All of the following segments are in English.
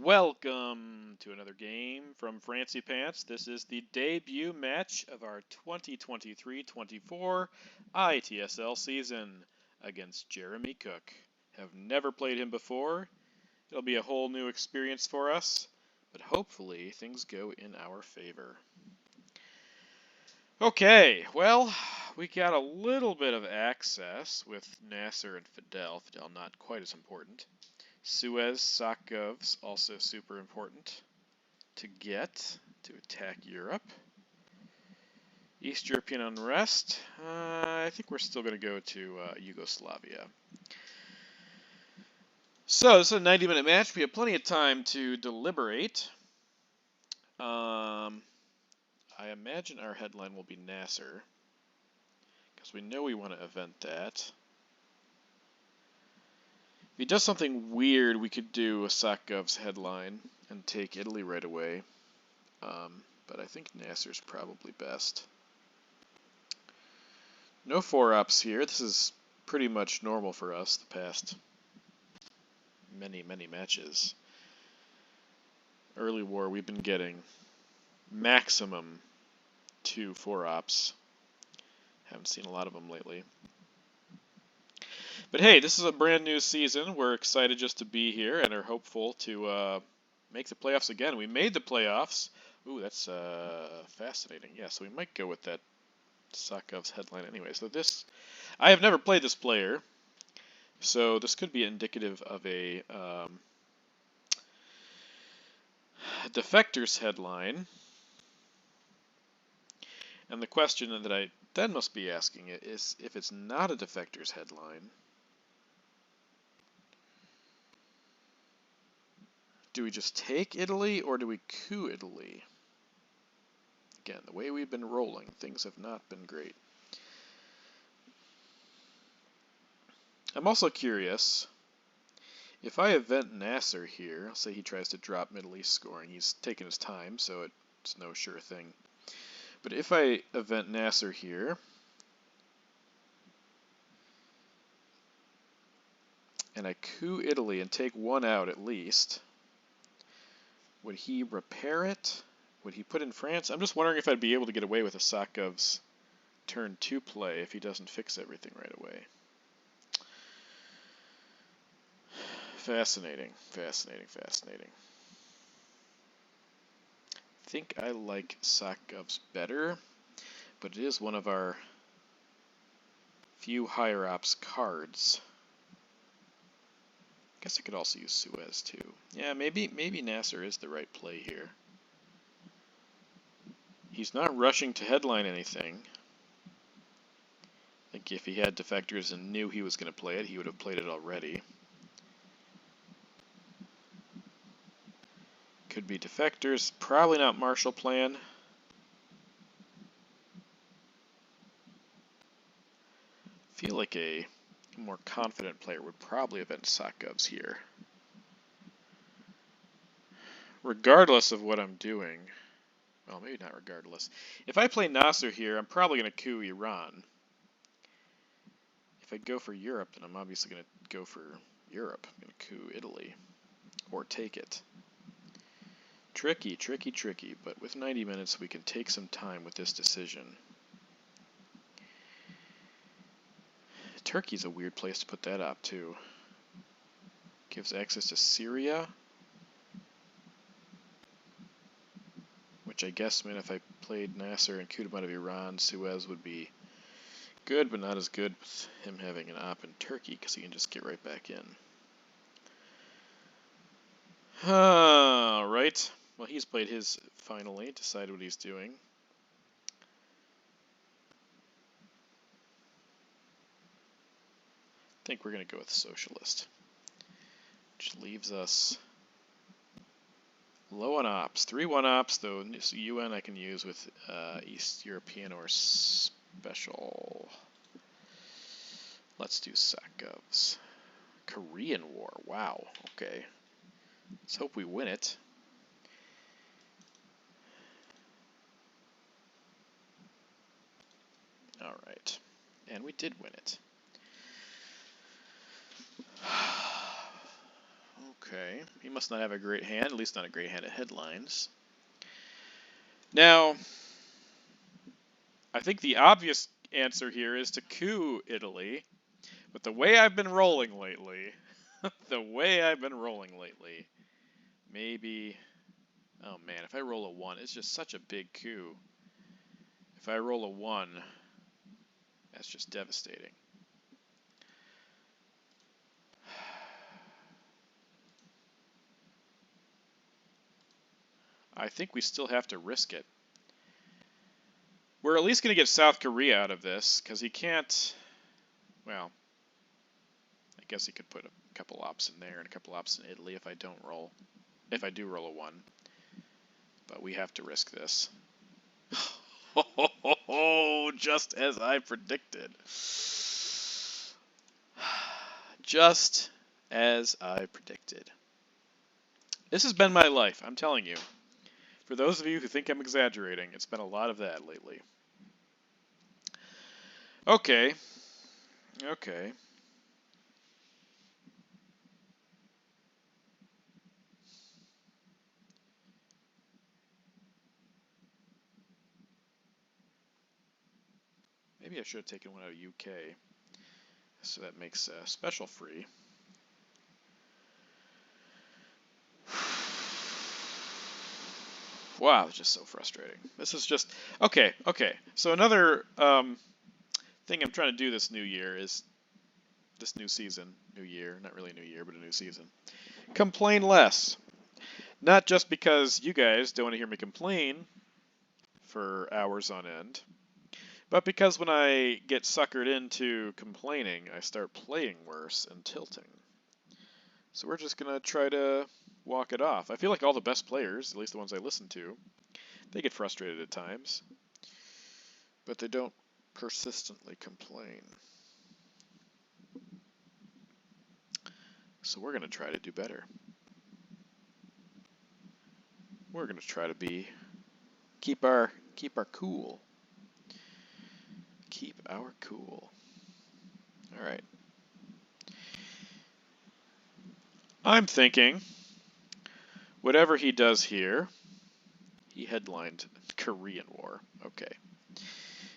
Welcome to another game from Frantzypantz. This is the debut match of our 2023-24 ITSL season against Jeremy Cook. Have never played him before. It'll be a whole new experience for us, but hopefully things go in our favor. Okay, well, we got a little bit of access with Nasser and Fidel. Fidel not quite as important. Suez, Sakov's also super important to get to attack Europe. East European unrest. I think we're still going to go to Yugoslavia. So this is a 90-minute match. We have plenty of time to deliberate. I imagine our headline will be Nasser, because we know we want to event that. If he does something weird, we could do a Sakov's headline and take Italy right away. But I think Nasser's probably best. No 4-ops here. This is pretty much normal for us the past many matches. Early war, we've been getting maximum 2 4-ops. Haven't seen a lot of them lately. But hey, this is a brand new season. We're excited just to be here and are hopeful to make the playoffs again. We made the playoffs. Ooh, that's fascinating. Yeah, so we might go with that Sakov's headline anyway. So this, I have never played this player, so this could be indicative of a defector's headline. And the question that I then must be asking is, if it's not a defector's headline, do we just take Italy, or do we coup Italy? Again, the way we've been rolling, things have not been great. I'm also curious, if I event Nasser here, say he tries to drop Middle East scoring, he's taking his time, so it's no sure thing. But if I event Nasser here, and I coup Italy and take one out at least, would he repair it? Would he put in France? I'm just wondering if I'd be able to get away with a Sakov's turn 2 play if he doesn't fix everything right away. Fascinating, fascinating, fascinating. I think I like Sakov's better, but it is one of our few higher ops cards. Guess I could also use Suez too. Yeah, maybe Nasser is the right play here. He's not rushing to headline anything. I think if he had defectors and knew he was going to play it, he would have played it already. Could be defectors, probably not Marshall Plan. Feel like a more confident player would probably event Sakov's here. Regardless of what I'm doing, well, maybe not regardless. If I play Nasser here, I'm probably going to coup Iran. If I go for Europe, then I'm obviously going to go for Europe. I'm going to coup Italy, or take it. Tricky, tricky, tricky, but with 90 minutes we can take some time with this decision. Turkey's a weird place to put that up too. Gives access to Syria, which I guess meant if I played Nasser and couped him out of Iran, Suez would be good, but not as good with him having an op in Turkey, because he can just get right back in. Alright, well, he's played his finally, decided what he's doing. I think we're going to go with Socialist, which leaves us low on ops. 3 1-ops, though UN I can use with East European or Special. Let's do Sakov's. Korean War, wow, okay. Let's hope we win it. Alright, and we did win it. Okay, he must not have a great hand, at least not a great hand at headlines. Now, I think the obvious answer here is to coup Italy, but the way I've been rolling lately, maybe, oh man, if I roll a 1, it's just such a big coup. If I roll a 1, that's just devastating. I think we still have to risk it. We're at least going to get South Korea out of this, because he can't, well, I guess he could put a couple ops in there and a couple ops in Italy if I do roll a 1. But we have to risk this. Oh, just as I predicted. Just as I predicted. This has been my life, I'm telling you. For those of you who think I'm exaggerating, it's been a lot of that lately. Okay. Okay. Maybe I should have taken one out of UK. So that makes special free. Wow, it's just so frustrating. This is just... Okay. So another thing I'm trying to do this new year is... This new season. New year. Not really a new year, but a new season. Complain less. Not just because you guys don't want to hear me complain for hours on end, but because when I get suckered into complaining, I start playing worse and tilting. So we're just going to try to walk it off. I feel like all the best players, at least the ones I listen to, they get frustrated at times, but they don't persistently complain. So we're going to try to do better. We're going to try to keep our cool. Keep our cool. All right. I'm thinking, whatever he does here, he headlined Korean War. Okay.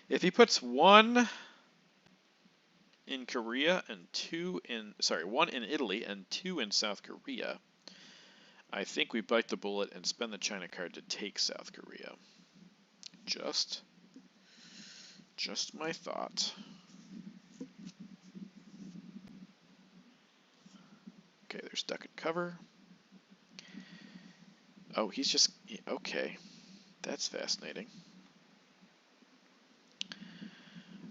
If he puts 1 in Korea and 1 in Italy and 2 in South Korea, I think we bite the bullet and spend the China card to take South Korea. Just my thought. Okay, there's duck and cover. Oh, he's just... Okay. That's fascinating.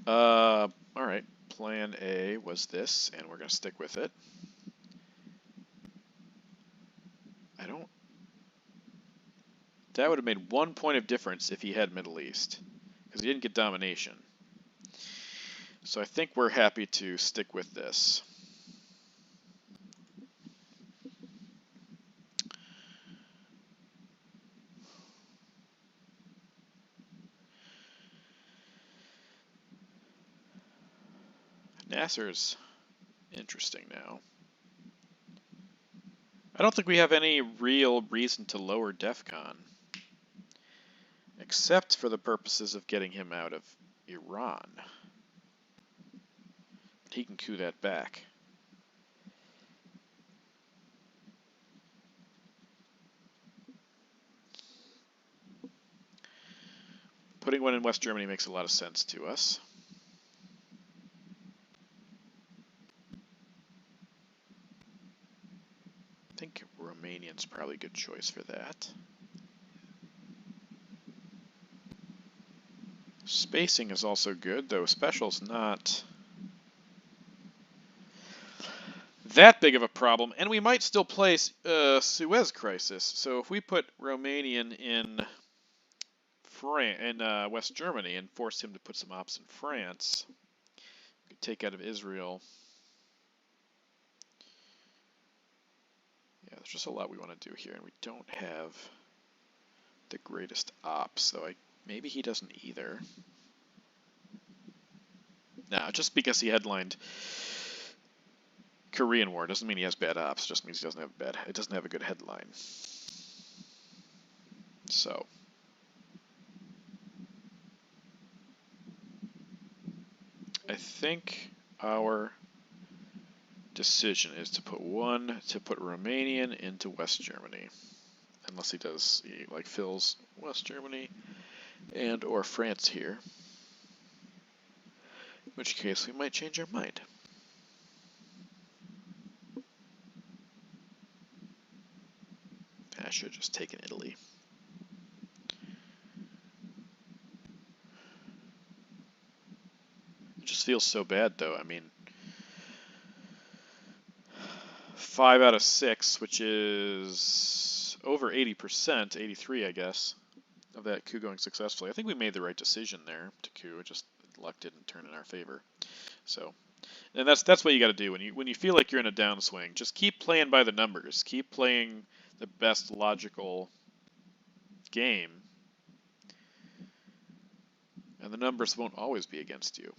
Alright. Plan A was this, and we're going to stick with it. That would have made 1 point of difference if he had Middle East, because he didn't get domination. So I think we're happy to stick with this. Nasser's interesting now. I don't think we have any real reason to lower DEFCON, except for the purposes of getting him out of Iran. He can coup that back. Putting 1 in West Germany makes a lot of sense to us. I think Romanian's probably a good choice for that. Spacing is also good, though special's not that big of a problem, and we might still play Suez Crisis. So if we put Romanian in West Germany and force him to put some ops in France, we could take out of Israel. Yeah, there's just a lot we want to do here, and we don't have the greatest ops, though maybe he doesn't either. No, just because he headlined Korean War. Doesn't mean he has bad ops. It just means he it doesn't have a good headline. So I think our decision is to put Romanian into West Germany, unless he like fills West Germany and or France here, in which case we might change our mind. I should have just taken Italy. It just feels so bad, though. I mean, 5 out of 6, which is over 80%, 83, I guess, of that coup going successfully. I think we made the right decision there to coup. It just luck didn't turn in our favor. So, and that's what you got to do when you feel like you're in a downswing. Just keep playing by the numbers. Keep playing the best logical game, and the numbers won't always be against you.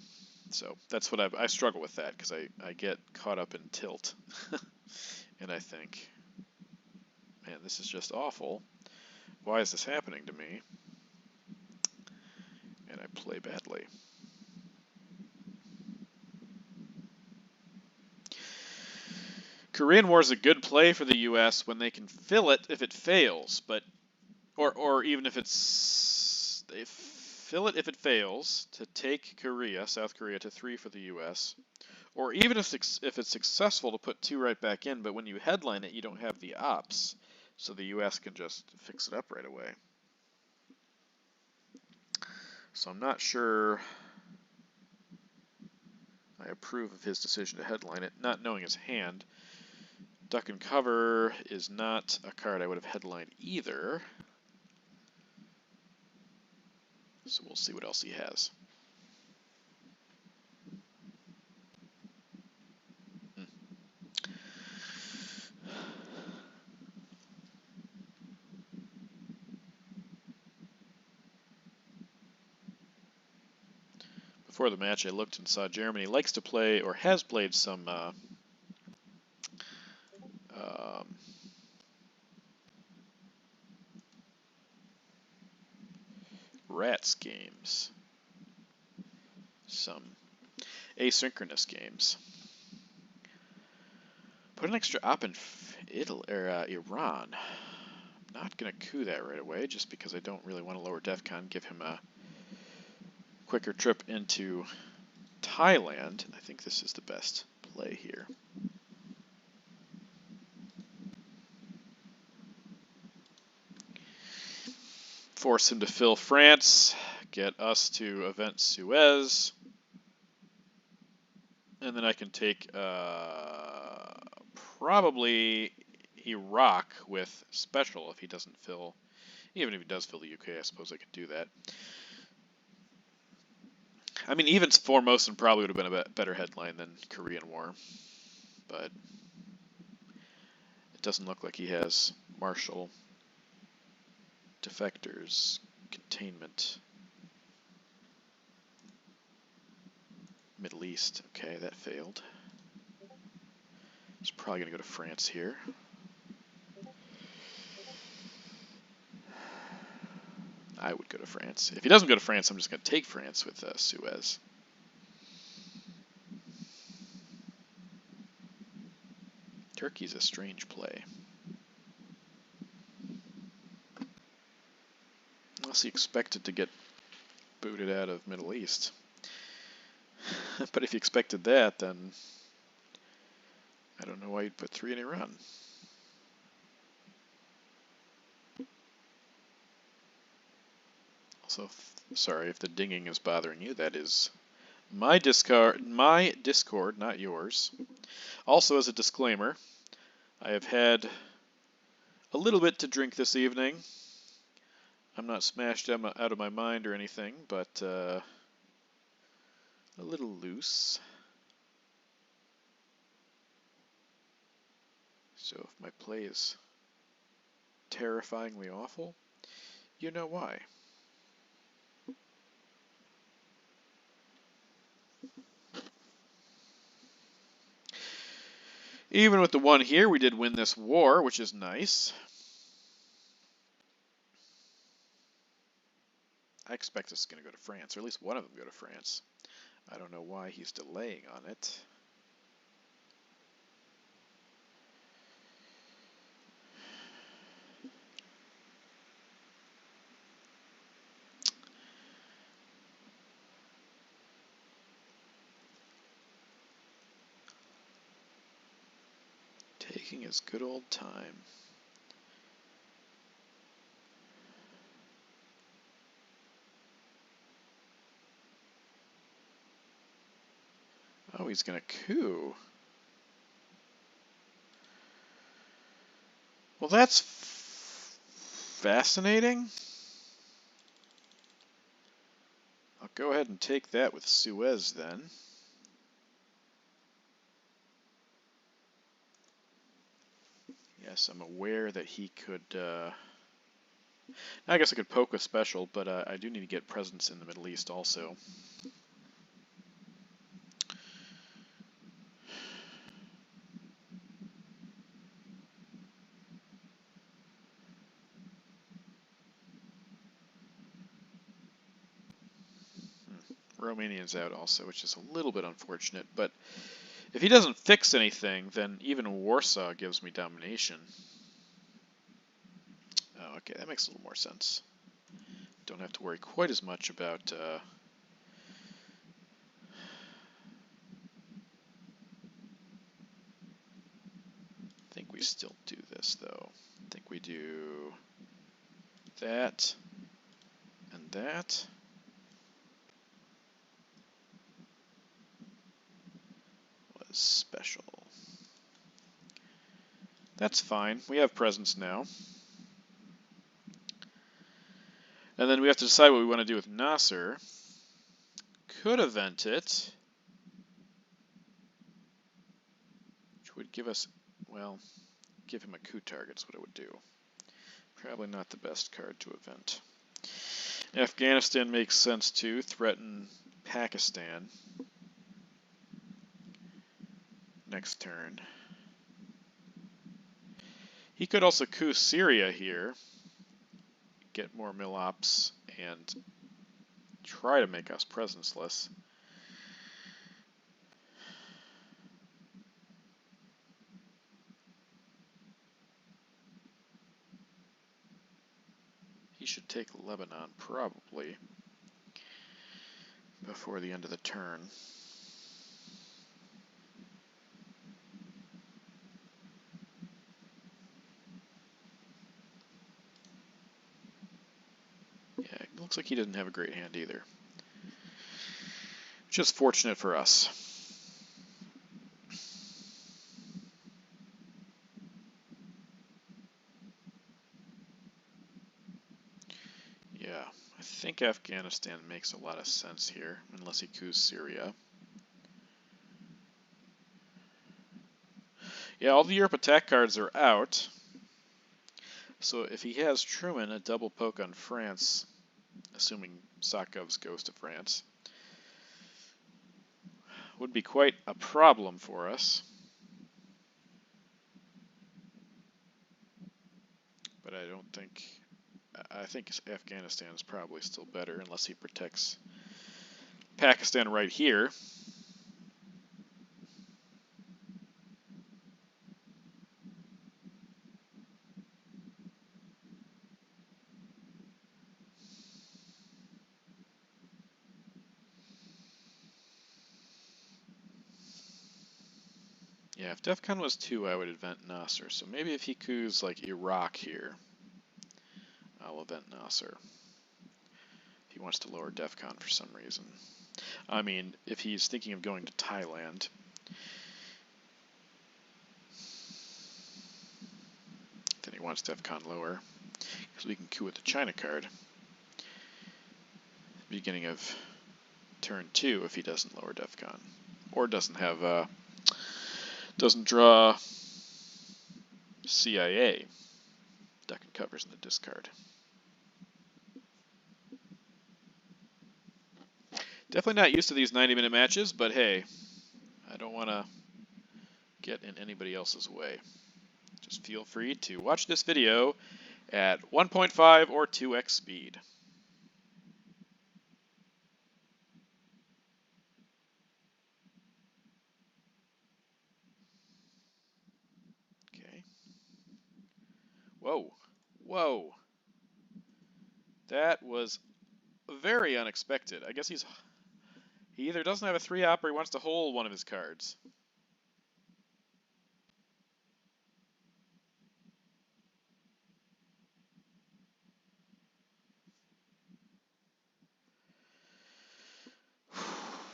So that's what I struggle with that, because I get caught up in tilt. And I think, man, this is just awful. Why is this happening to me? And I play badly. Korean War is a good play for the U.S. when they can fill it if it fails, but or even if they fill it if it fails to take South Korea to 3 for the U.S. Or even if it's successful to put 2 right back in, but when you headline it, you don't have the ops, so the U.S. can just fix it up right away. So I'm not sure I approve of his decision to headline it, not knowing his hand. Duck and cover is not a card I would have headlined either. So we'll see what else he has. Before the match, I looked and saw Germany likes to play, or has played, some rats games, some asynchronous games. Put an extra op in Iran. I'm not going to coup that right away, just because I don't really want to lower DEFCON. Give him a quicker trip into Thailand. I think this is the best play here. Force him to fill France, get us to event Suez, and then I can take probably Iraq with special if he doesn't fill. Even if he does fill the UK, I suppose I could do that. I mean, even Formosan probably would have been a better headline than Korean War, but it doesn't look like he has martial defectors, containment, Middle East. Okay, that failed. He's probably going to go to France here. I would go to France. If he doesn't go to France, I'm just going to take France with Suez. Turkey's a strange play. Unless he expected to get booted out of Middle East. But if he expected that, then I don't know why you'd put 3 in Iran. Also, sorry if the dinging is bothering you. That is my Discord, not yours. Also, as a disclaimer, I have had a little bit to drink this evening. I'm not smashed out of my mind or anything, but a little loose. So if my play is terrifyingly awful, you know why. Even with the one here, we did win this war, which is nice. I expect this is going to go to France, or at least one of them go to France. I don't know why he's delaying on it. Taking his good old time. Oh, he's going to coup. Well, that's fascinating. I'll go ahead and take that with Suez then. Yes, I'm aware that he could... I guess I could poke with special, but I do need to get presence in the Middle East also. Romania's out also, which is a little bit unfortunate, but if he doesn't fix anything, then even Warsaw gives me domination. Oh, okay, that makes a little more sense. Don't have to worry quite as much about... I think we still do this, though. I think we do that and that. Was special. That's fine. We have presence now. And then we have to decide what we want to do with Nasser. Could event it. Which would give us, well, give him a coup target is what it would do. Probably not the best card to event. Afghanistan makes sense too. Threaten Pakistan. Next turn. He could also coup Syria here. Get more mill-ops and try to make us presenceless. He should take Lebanon, probably, before the end of the turn. Yeah, it looks like he didn't have a great hand either. Just fortunate for us. Yeah, I think Afghanistan makes a lot of sense here, unless he coups Syria. Yeah, all the Europe attack cards are out. So if he has Truman, a double poke on France, assuming Sakov's goes to France, would be quite a problem for us. But I think Afghanistan is probably still better unless he protects Pakistan right here. Yeah, if DEFCON was 2, I would event Nasser. So maybe if he coups like Iraq here, I'll event Nasser. If he wants to lower DEFCON for some reason. I mean, if he's thinking of going to Thailand. Then he wants DEFCON lower. Because we can coup with the China card. Beginning of turn 2 if he doesn't lower DEFCON. Or doesn't have... doesn't draw CIA. Duck and covers in the discard. Definitely not used to these 90-minute matches, but hey, I don't want to get in anybody else's way. Just feel free to watch this video at 1.5 or 2x speed. Okay. Whoa. Whoa. That was very unexpected. I guess he either doesn't have a 3-op or he wants to hold one of his cards.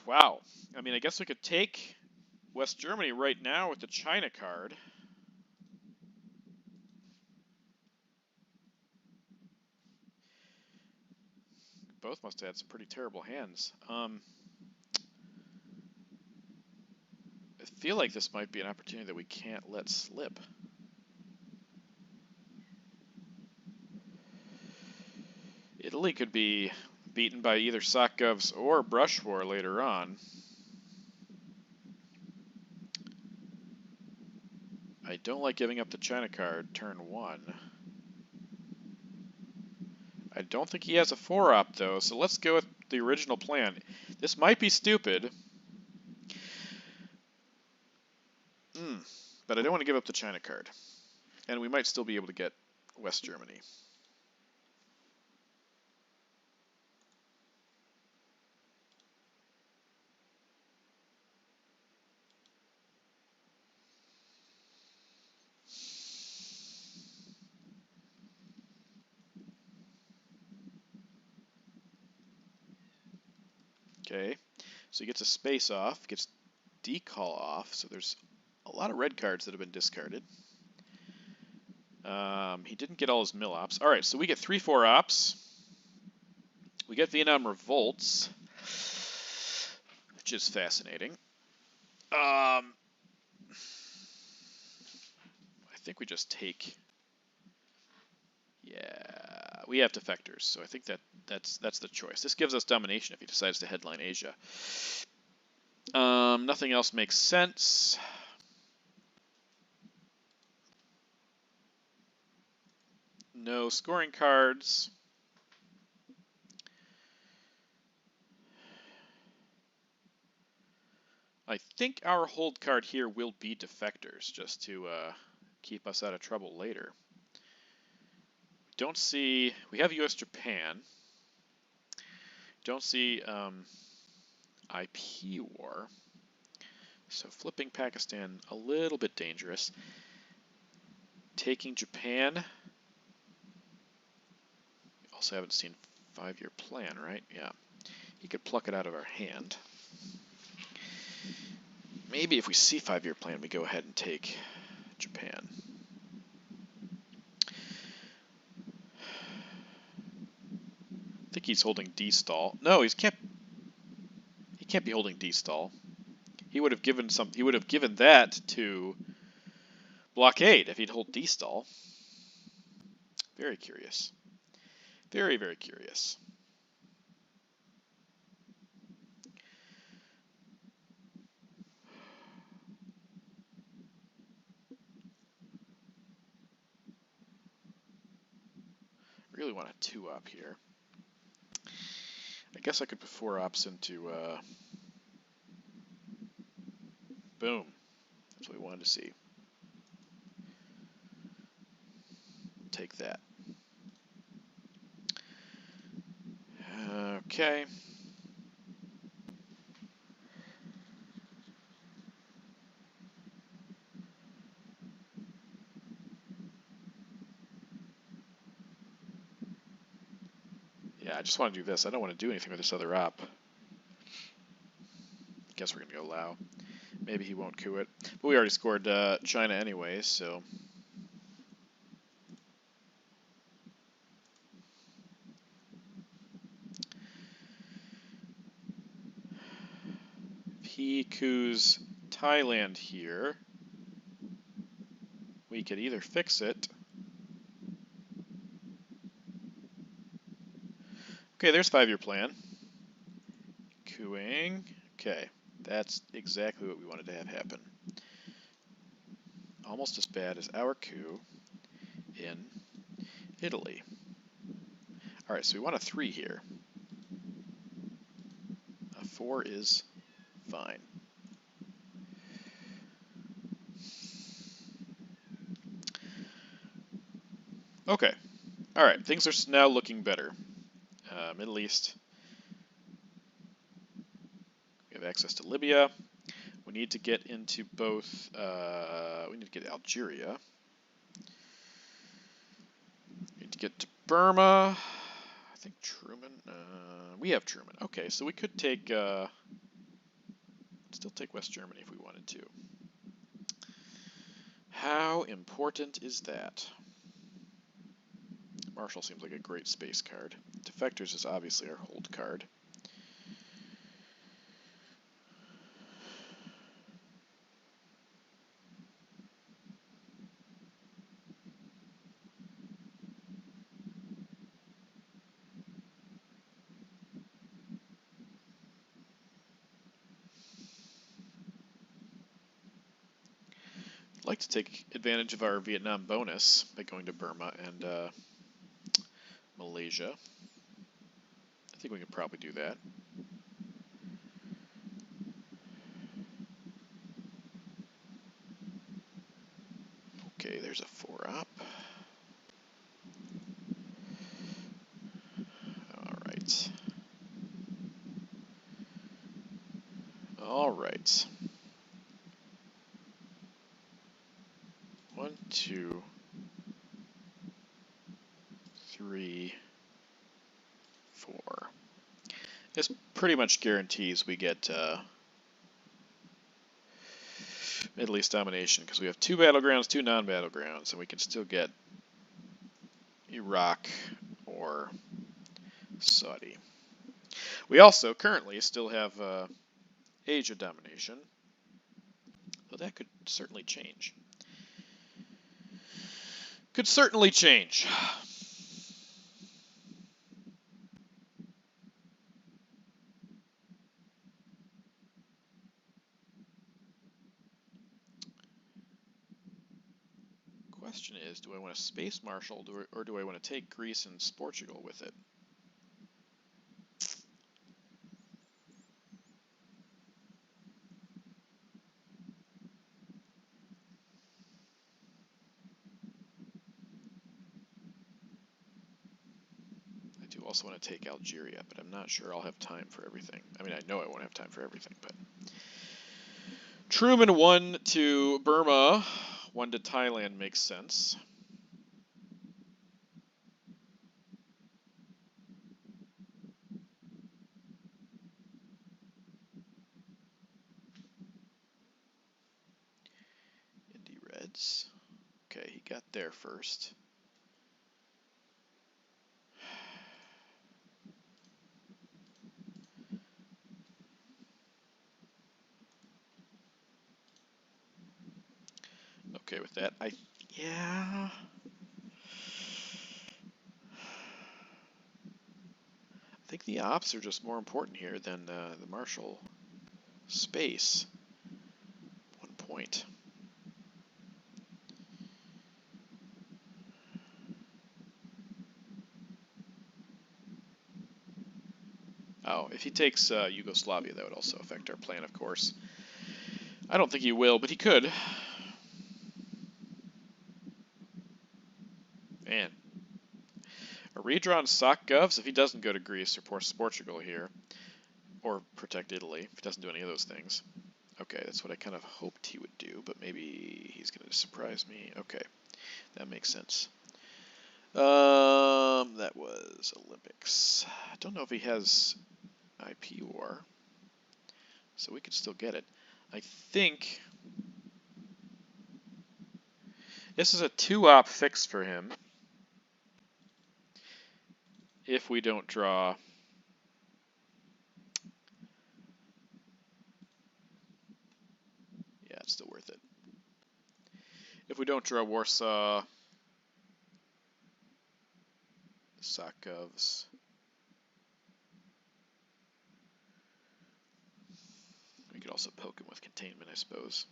Wow. I mean, I guess we could take West Germany right now with the China card. Both must have had some pretty terrible hands. I feel like this might be an opportunity that we can't let slip. Italy could be beaten by either Sockgovs or Brush War later on. I don't like giving up the China card turn 1. I don't think he has a 4-op though, so let's go with the original plan. This might be stupid, but I don't want to give up the China card. And we might still be able to get West Germany. Okay, so he gets a space off, gets decall off, so there's a lot of red cards that have been discarded. He didn't get all his mill ops. Alright, so we get 3 4-ops. We get Vietnam Revolts, which is fascinating. I think we just take... Yeah, we have defectors, so I think that's the choice. This gives us domination if he decides to headline Asia. Nothing else makes sense. No scoring cards. I think our hold card here will be defectors, just to keep us out of trouble later. Don't see... We have U.S.-Japan. Don't see IP war. So flipping Pakistan, a little bit dangerous. Taking Japan. Also haven't seen 5-year plan, right? Yeah. He could pluck it out of our hand. Maybe if we see 5-year plan, we go ahead and take Japan. I think he's holding D-stall. No, he can't be holding D-stall. He would have given that to blockade if he'd hold D-stall. Very curious. Very, very curious. Really want a 2-op here. I guess I could put 4-ops into boom. That's what we wanted to see. Take that. Okay. Yeah, I just want to do this. I don't want to do anything with this other op. Guess we're going to go Lao. Maybe he won't coup it. But we already scored China anyways, so... If he coups Thailand here, we could either fix it... Okay, there's 5-year plan. Cooing. Okay, that's exactly what we wanted to have happen. almost as bad as our coup in Italy. All right, so we want a 3 here. A 4 is fine. Okay. All right, things are now looking better. Middle East. We have access to Libya. We need to get into both. We need to get Algeria. We need to get to Burma. I think Truman. We have Truman. Okay, so we could take. Still take West Germany if we wanted to. How important is that? Marshall seems like a great space card. Defectors is obviously our hold card. I'd like to take advantage of our Vietnam bonus by going to Burma and Malaysia. I think we can probably do that. Okay, there's a 4-op. Alright. Alright. 1, 2, 3, 4. This pretty much guarantees we get Middle East domination because we have 2 battlegrounds, 2 non-battlegrounds, and we can still get Iraq or Saudi. We also currently still have Asia domination, though that could certainly change. Could certainly change. Question is, do I want a space marshal or do I want to take Greece and Portugal with it? I do also want to take Algeria, but I'm not sure I'll have time for everything. I mean, I know I won't have time for everything, but Truman 1 to Burma, 1 to Thailand makes sense. Indy Reds. Okay, he got there first. Okay with that. Yeah. I think the ops are just more important here than the Marshall space. 1 point. Oh, if he takes Yugoslavia, that would also affect our plan, of course. I don't think he will, but he could. Man. A redrawn sock govs if he doesn't go to Greece or Portugal here. Or protect Italy, if he doesn't do any of those things. Okay, that's what I kind of hoped he would do, but maybe he's going to surprise me. Okay, that makes sense. That was Olympics. I don't know if he has IP war, so we could still get it. I think this is a 2-op fix for him if we don't draw. Yeah, it's still worth it. If we don't draw Warsaw, Sokovs, we could also poke him with containment, I suppose.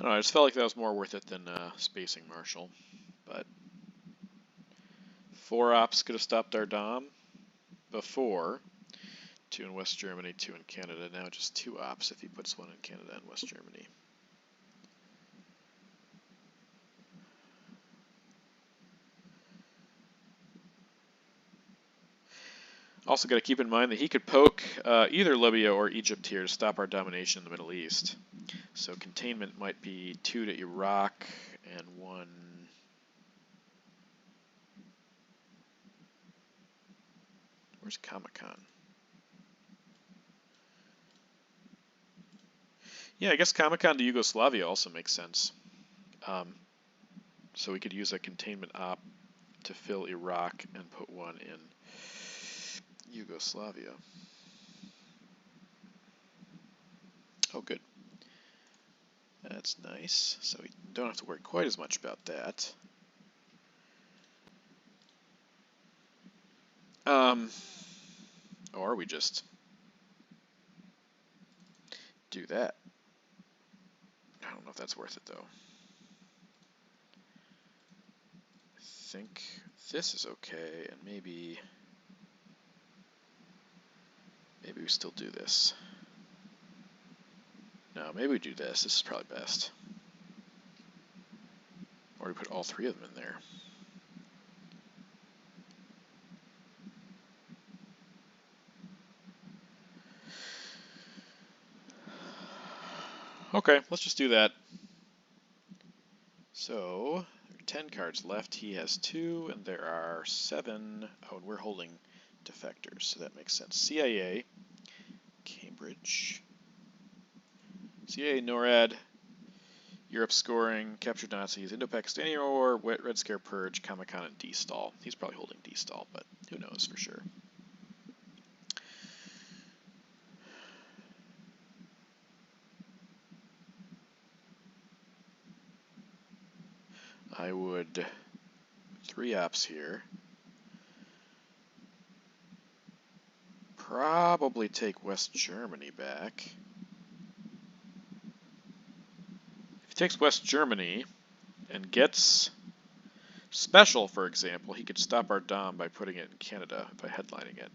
I don't know, I just felt like that was more worth it than spacing Marshall. But 4 ops could have stopped our Dom before. 2 in West Germany, 2 in Canada. Now just 2 ops if he puts 1 in Canada and West Germany. Also got to keep in mind that he could poke either Libya or Egypt here to stop our domination in the Middle East. So containment might be 2 to Iraq and 1... Where's Kamakan? Yeah, I guess Kamakan to Yugoslavia also makes sense. So we could use a containment op to fill Iraq and put 1 in Yugoslavia. Oh, good. That's nice. So we don't have to worry quite as much about that. Or we just do that. I don't know if that's worth it, though. I think this is okay, and maybe we still do this. No, maybe we do this. This is probably best. Or we put all 3 of them in there. Okay, let's just do that. So, there are 10 cards left. He has 2, and there are 7. Oh, and we're holding defectors, so that makes sense. CIA, Cambridge, CIA, NORAD, Europe scoring, captured Nazis, Indo-Pakistani War, Red Scare Purge, Kamakan, and D-Stall. He's probably holding D-Stall, but who knows for sure. I would 3 ops here. Probably take West Germany back. If he takes West Germany and gets Special, for example, he could stop our Dom by putting it in Canada, by headlining it.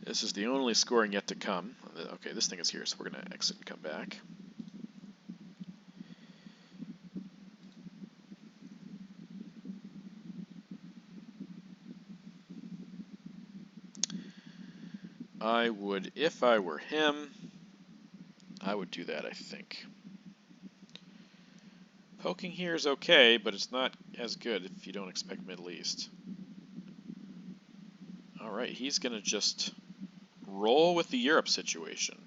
This is the only scoring yet to come. Okay, this thing is here, so we're going to exit and come back. I would, if I were him, I would do that, I think. Poking here is okay, but it's not as good if you don't expect Middle East. Alright, he's going to just roll with the Europe situation.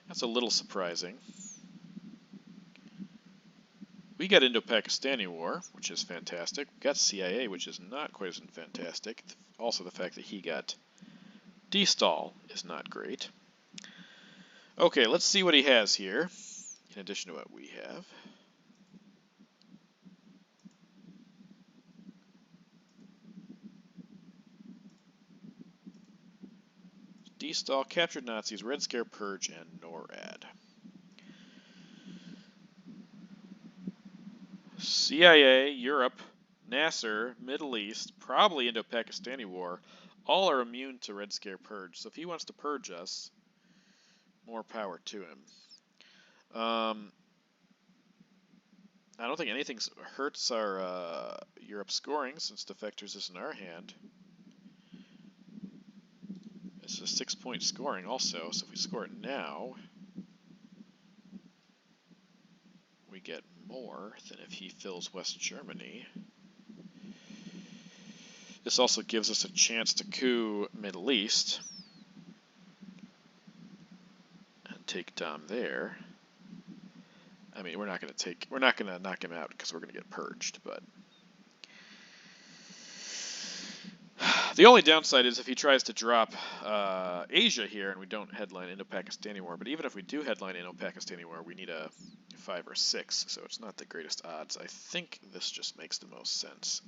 That's a little surprising. We got Indo-Pakistani War, which is fantastic. We got CIA, which is not quite as fantastic. Also, the fact that he got D-Stall is not great. Okay, let's see what he has here, in addition to what we have. D-Stall, captured Nazis, Red Scare Purge, and NORAD. CIA, Europe, Nasser, Middle East, probably Indo-Pakistani War, all are immune to Red Scare Purge. So if he wants to purge us, more power to him. I don't think anything hurts our Europe scoring since Defectors is in our hand. It's a 6-point scoring also, so if we score it now, we get more than if he fills West Germany. This also gives us a chance to coup Middle East and take Dom there. I mean, we're not going to knock him out because we're going to get purged, but the only downside is if he tries to drop Asia here and we don't headline Indo-Pakistani War. But even if we do headline Indo-Pakistani War, we need a 5 or 6, so it's not the greatest odds. I think this just makes the most sense.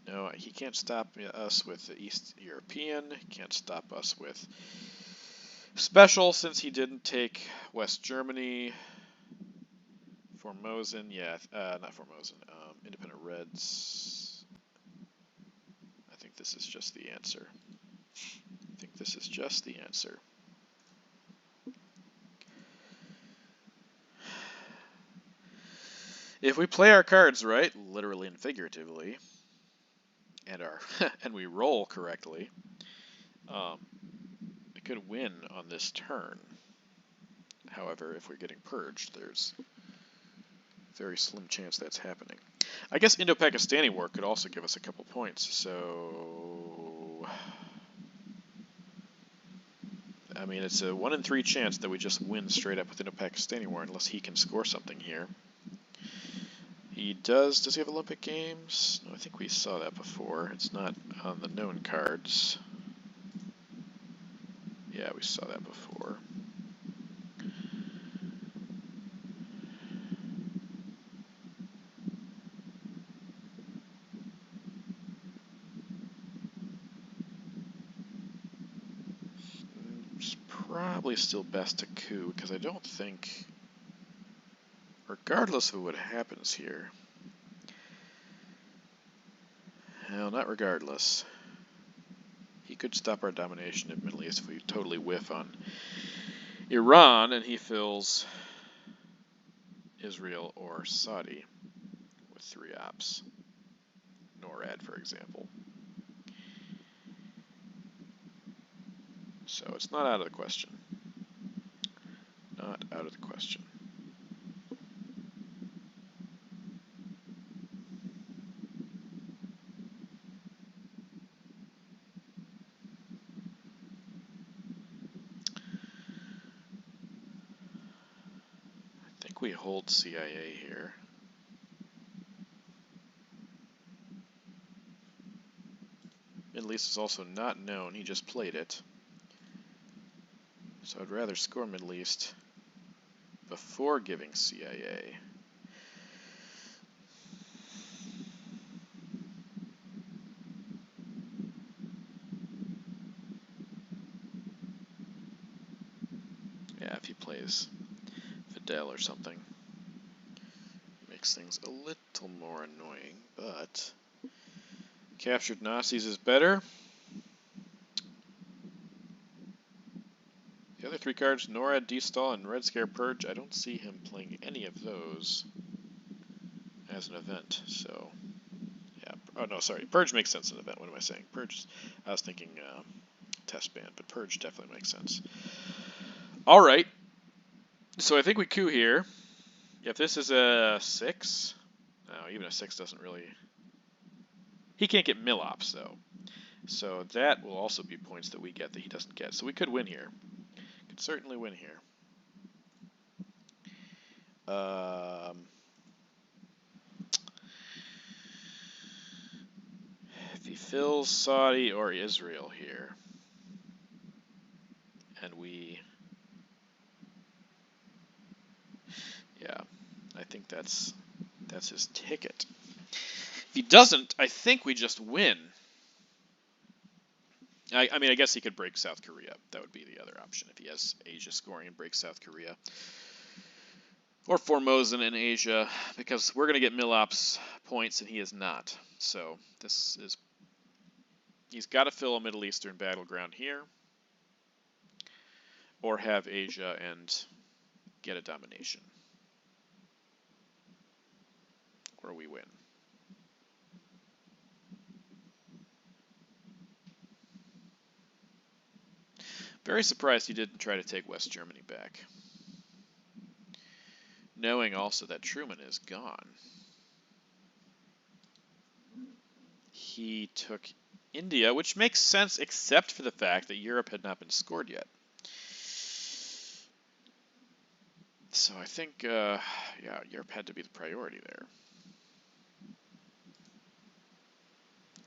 No, he can't stop us with the East European. He can't stop us with Special, since he didn't take West Germany. Formosan, yeah, not Formosan. Independent Reds. I think this is just the answer. I think this is just the answer. If we play our cards right, literally and figuratively, and and we roll correctly, we could win on this turn. However, if we're getting purged, there's a very slim chance that's happening. I guess Indo-Pakistani War could also give us a couple points, so... I mean, it's a 1 in 3 chance that we just win straight up with Indo-Pakistani War, unless he can score something here. He does he have Olympic Games? No, I think we saw that before. It's not on the known cards. Yeah, we saw that before. It's probably still best to coup, because I don't think, regardless of what happens here, well, not regardless. He could stop our domination of Middle East if we totally whiff on Iran and he fills Israel or Saudi with 3 ops. NORAD, for example. So it's not out of the question. Not out of the question. I think we hold CIA here. Middle East is also not known, he just played it. So I'd rather score Middle East before giving CIA. Yeah, if he plays Fidel or something. Makes things a little more annoying, but captured Nazis is better. The other 3 cards, NORAD, Destall, and Red Scare Purge, I don't see him playing any of those as an event, so yeah. Oh no, sorry, Purge makes sense as an event. What am I saying? Purge, I was thinking test ban, but Purge definitely makes sense. Alright, so I think we coup here. If this is a 6, no, even a 6 doesn't really... He can't get Milops, though. So that will also be points that we get that he doesn't get. So we could win here. Could certainly win here. If he fills Saudi or Israel here, and we... Yeah, I think that's his ticket. If he doesn't, I think we just win. I mean, I guess he could break South Korea. That would be the other option if he has Asia scoring and breaks South Korea. Or Formosan in Asia, because we're going to get Milops points and he is not. So this is... He's got to fill a Middle Eastern battleground here, or have Asia and get a domination, or we win. Very surprised he didn't try to take West Germany back, knowing also that Truman is gone. He took India, which makes sense except for the fact that Europe had not been scored yet. So I think, yeah, Europe had to be the priority there.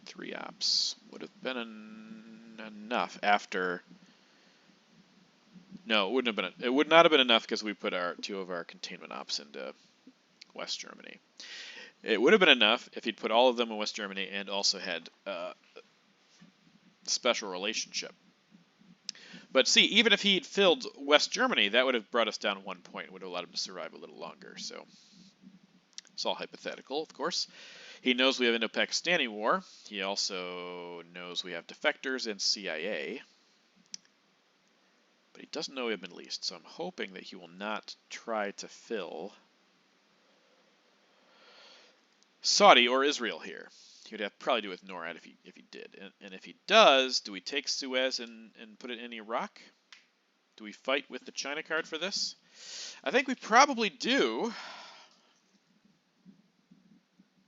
3 ops would have been enough after... No, it wouldn't have been. It would not have been enough because we put 2 of our containment ops into West Germany. It would have been enough if he'd put all of them in West Germany and also had special relationship. But see, even if he'd filled West Germany, that would have brought us down 1 point. It would have allowed him to survive a little longer. So it's all hypothetical, of course. He knows we have Indo-Pakistani War. He also knows we have defectors and CIA. But he doesn't know we have Middle East, so I'm hoping that he will not try to fill Saudi or Israel here. He would have to probably do with NORAD if he did. And if he does, do we take Suez and put it in Iraq? Do we fight with the China card for this? I think we probably do.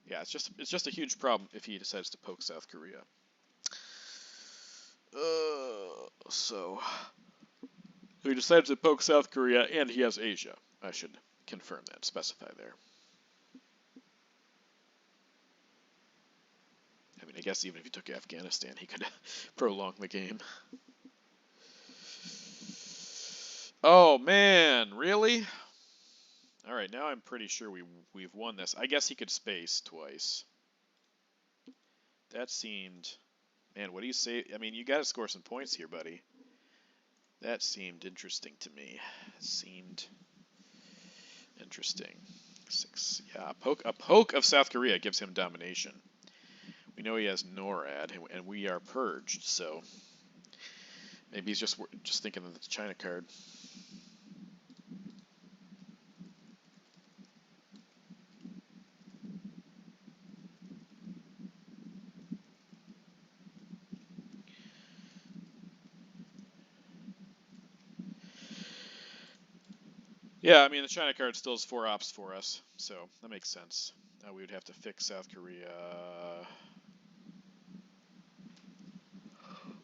Yeah, it's just a huge problem if he decides to poke South Korea. So he decides to poke South Korea, and he has Asia. I should confirm that, specify there. I mean, I guess even if he took Afghanistan, he could prolong the game. Oh man, really? All right, now I'm pretty sure we've won this. I guess he could space twice. That seemed, man. What do you say? I mean, you got to score some points here, buddy. That seemed interesting to me. It seemed interesting. 6, yeah. A poke of South Korea gives him domination. We know he has NORAD, and we are purged. So maybe he's just thinking of the China card. Yeah, I mean, the China card still has 4 ops for us, so that makes sense. We would have to fix South Korea.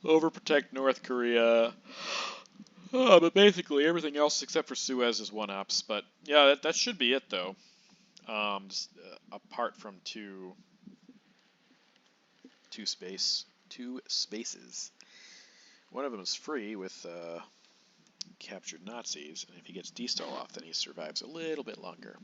Overprotect North Korea. But basically, everything else except for Suez is 1 ops. But yeah, that should be it, though. Apart from two spaces. One of them is free with captured Nazis, and if he gets D-stall off, then he survives a little bit longer.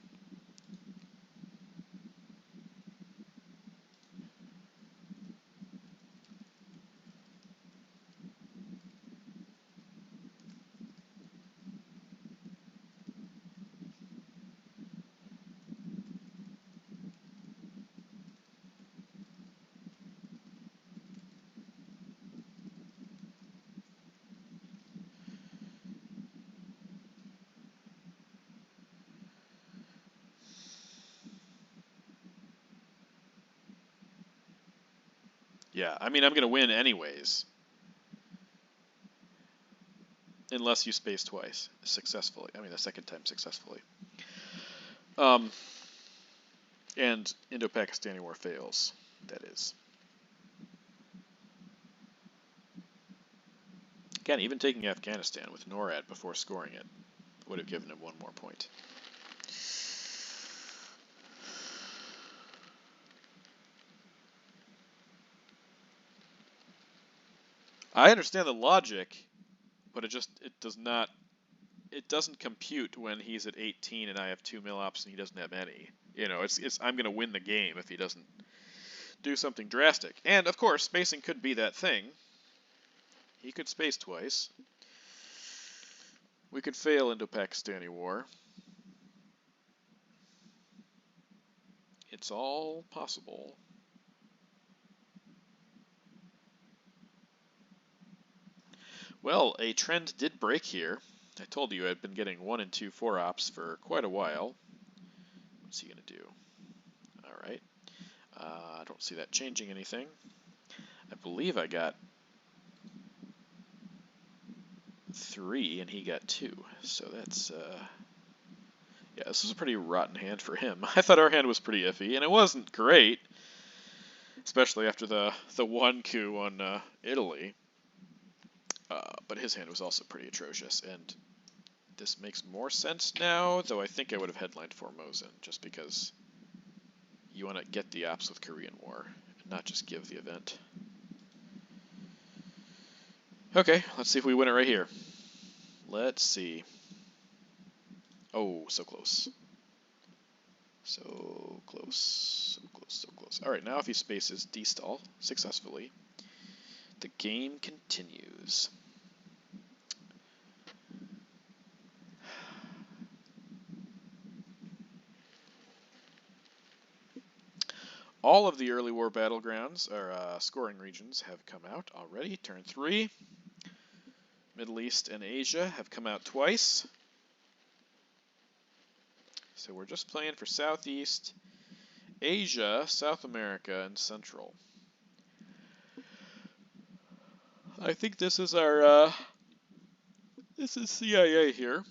Yeah, I mean, I'm going to win anyways. Unless you space twice successfully. I mean, the second time successfully. And Indo-Pakistani War fails, that is. Again, even taking Afghanistan with NORAD before scoring it would have given him 1 more point. I understand the logic, but it doesn't compute when he's at 18 and I have 2 mil ops and he doesn't have any. You know, I'm going to win the game if he doesn't do something drastic. And of course, spacing could be that thing. He could space twice. We could fail Indo-Pakistani War. It's all possible. Well, a trend did break here. I told you I'd been getting 1 and 2 4 ops for quite a while. What's he going to do? All right. I don't see that changing anything. I believe I got 3 and he got 2. So that's, yeah, this is a pretty rotten hand for him. I thought our hand was pretty iffy, and it wasn't great, especially after the 1 coup on Italy. But his hand was also pretty atrocious, and this makes more sense now, though I think I would have headlined Formosan, just because you want to get the ops with Korean War, and not just give the event. Okay, let's see if we win it right here. Let's see. Oh, so close. So close, so close, so close. Alright, now if he spaces D-stall successfully, the game continues. All of the early war battlegrounds, or scoring regions, have come out already. Turn 3. Middle East and Asia have come out twice. So we're just playing for Southeast Asia, South America, and Central. I think this is our, this is CIA here.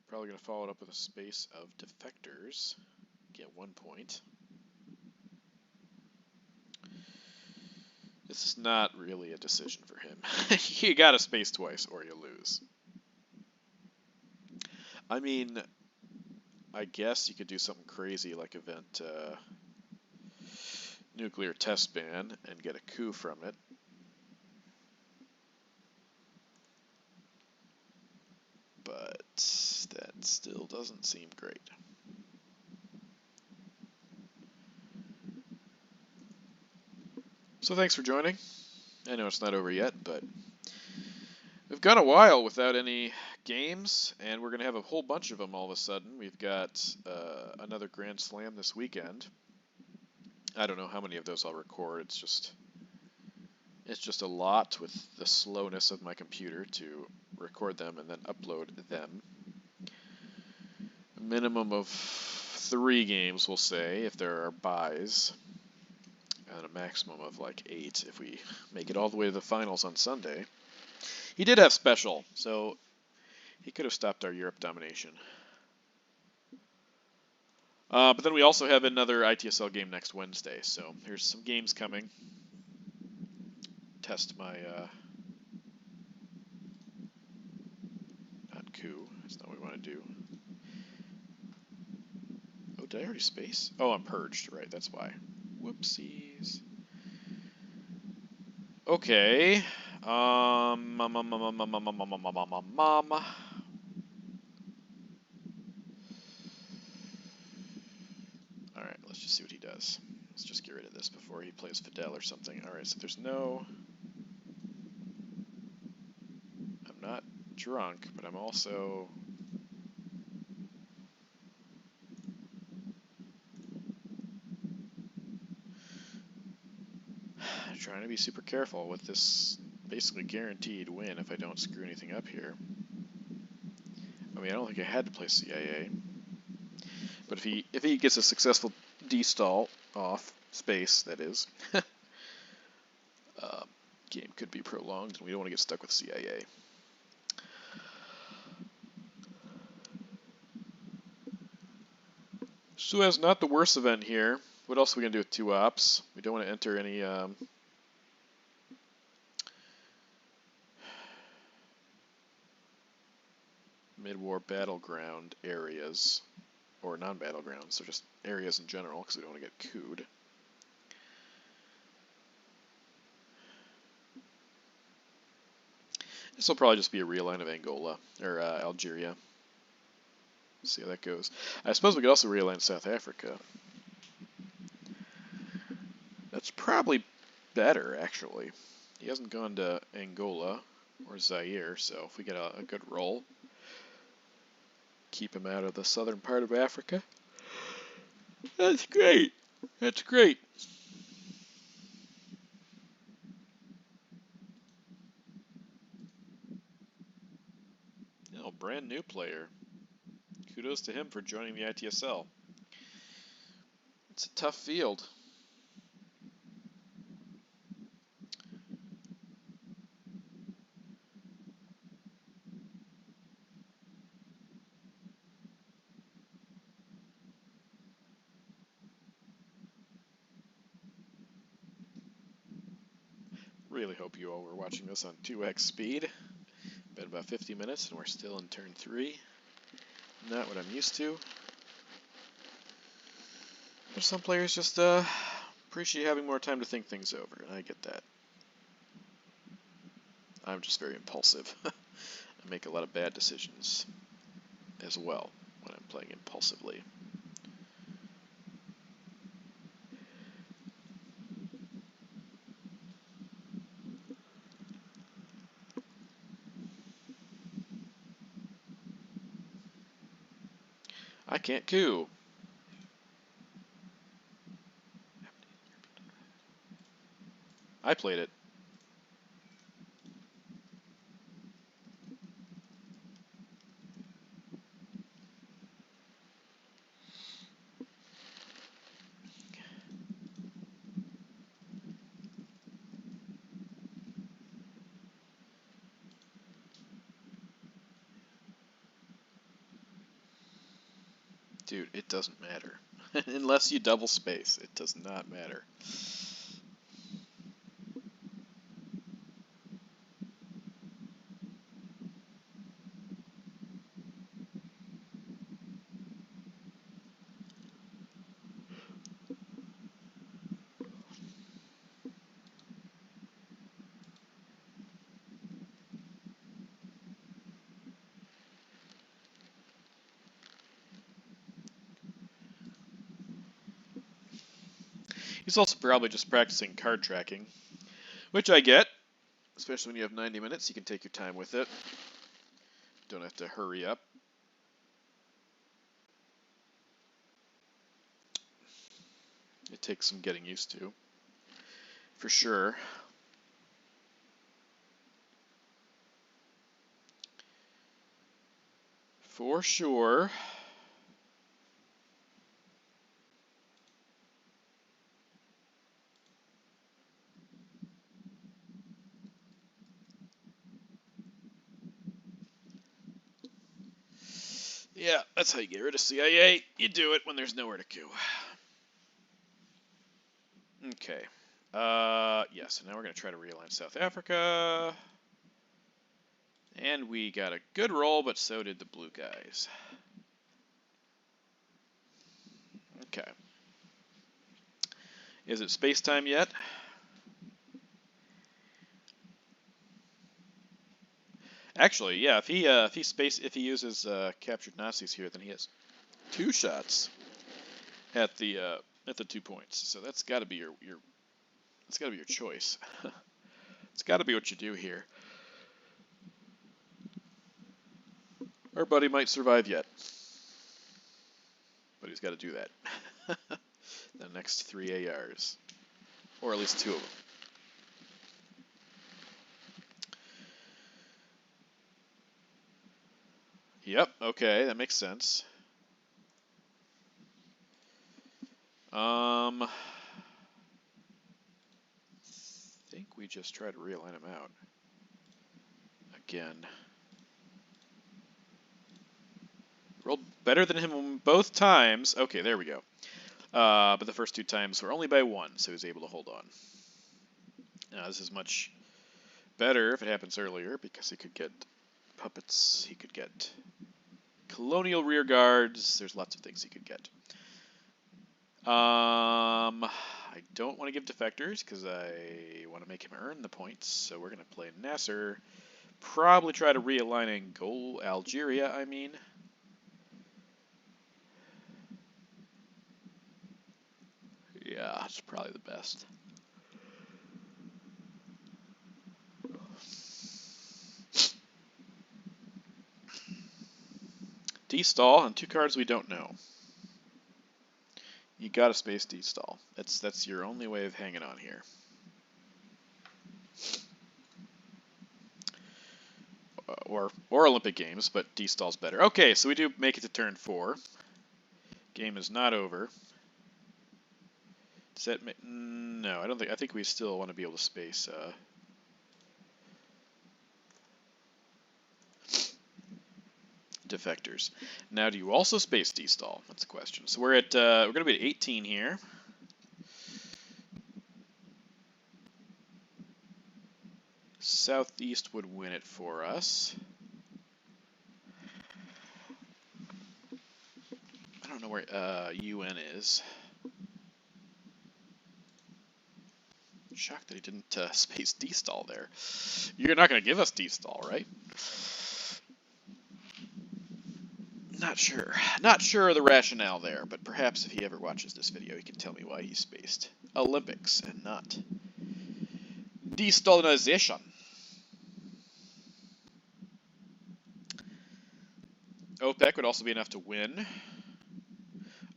Probably going to follow it up with a space of defectors. Get 1 point. This is not really a decision for him. You got to space twice or you lose. I mean, I guess you could do something crazy like event nuclear test ban and get a coup from it. But that still doesn't seem great. So thanks for joining. I know it's not over yet, but we've gone a while without any games, and we're going to have a whole bunch of them all of a sudden. We've got another Grand Slam this weekend. I don't know how many of those I'll record. It's just a lot with the slowness of my computer to record them and then upload them. A minimum of 3 games, we'll say, if there are buys, and a maximum of like 8 if we make it all the way to the finals on Sunday. He did have special, so he could have stopped our Europe domination. But then we also have another ITSL game next Wednesday, so here's some games coming. Test my, not coup, that's not what we want to do. Oh, did I already space? Oh, I'm purged, right, that's why. Whoopsies. Okay. Alright, let's just see what he does. Let's just get rid of this before he plays Fidel or something. Alright, so there's no... I'm not drunk, but I'm also... trying to be super careful with this basically guaranteed win if I don't screw anything up here. I mean, I don't think I had to play CIA. But if he gets a successful D-stall off, space, that is, game could be prolonged, and we don't want to get stuck with CIA. So as not the worst event here, what else are we going to do with 2 ops? We don't want to enter any mid-war battleground areas, or non-battlegrounds, so just areas in general, because we don't want to get cooed. This will probably just be a realign of Angola, or Algeria. See how that goes. I suppose we could also realign South Africa. That's probably better, actually. He hasn't gone to Angola or Zaire, so if we get a good roll, keep him out of the southern part of Africa. That's great. That's great. Oh, brand new player. Kudos to him for joining the ITSL. It's a tough field. Really hope you all were watching this on 2x speed. Been about 50 minutes and we're still in turn 3. Not what I'm used to. But some players just appreciate having more time to think things over, and I get that. I'm just very impulsive. I make a lot of bad decisions as well when I'm playing impulsively. I can't coup. I played it. Dude, it doesn't matter. Unless you double space, it does not matter. He's also probably just practicing card tracking, which I get, especially when you have 90 minutes. You can take your time with it. Don't have to hurry up. It takes some getting used to, for sure. For sure. Yeah, that's how you get rid of CIA. You do it when there's nowhere to go. Okay. Yeah, so now we're going to try to realign South Africa. And we got a good roll, but so did the blue guys. Okay. Is it space time yet? Actually, yeah. If he uses captured Nazis here, then he has 2 shots at the 2 points. So that's got to be your that's got to be your choice. It's got to be what you do here. Our buddy might survive yet, but he's got to do that. The next 3 ARs, or at least 2 of them. Yep. Okay, that makes sense. I think we just try to realign him out again. Rolled better than him both times. Okay, there we go. But the first 2 times were only by 1, so he was able to hold on. Now this is much better if it happens earlier, because he could get puppets, he could get colonial rear guards. There's lots of things he could get. I don't want to give defectors because I want to make him earn the points. So we're going to play Nasser. Probably try to realign Angola, Algeria, I mean. Yeah, it's probably the best. D-stall on 2 cards we don't know. You got to space D-stall. That's your only way of hanging on here. Or Olympic Games, but D-stall's better. Okay, so we do make it to turn 4. Game is not over. Does that no, I don't think. I think we still want to be able to space. Defectors. Now, do you also space D-stall? That's the question. So we're at we're going to be at 18 here. Southeast would win it for us. I don't know where UN is. Shocked that he didn't space D-stall there. You're not going to give us D-stall, right? Not sure. Not sure of the rationale there, but perhaps if he ever watches this video, he can tell me why he spaced Olympics and not de-Stalinization. OPEC would also be enough to win.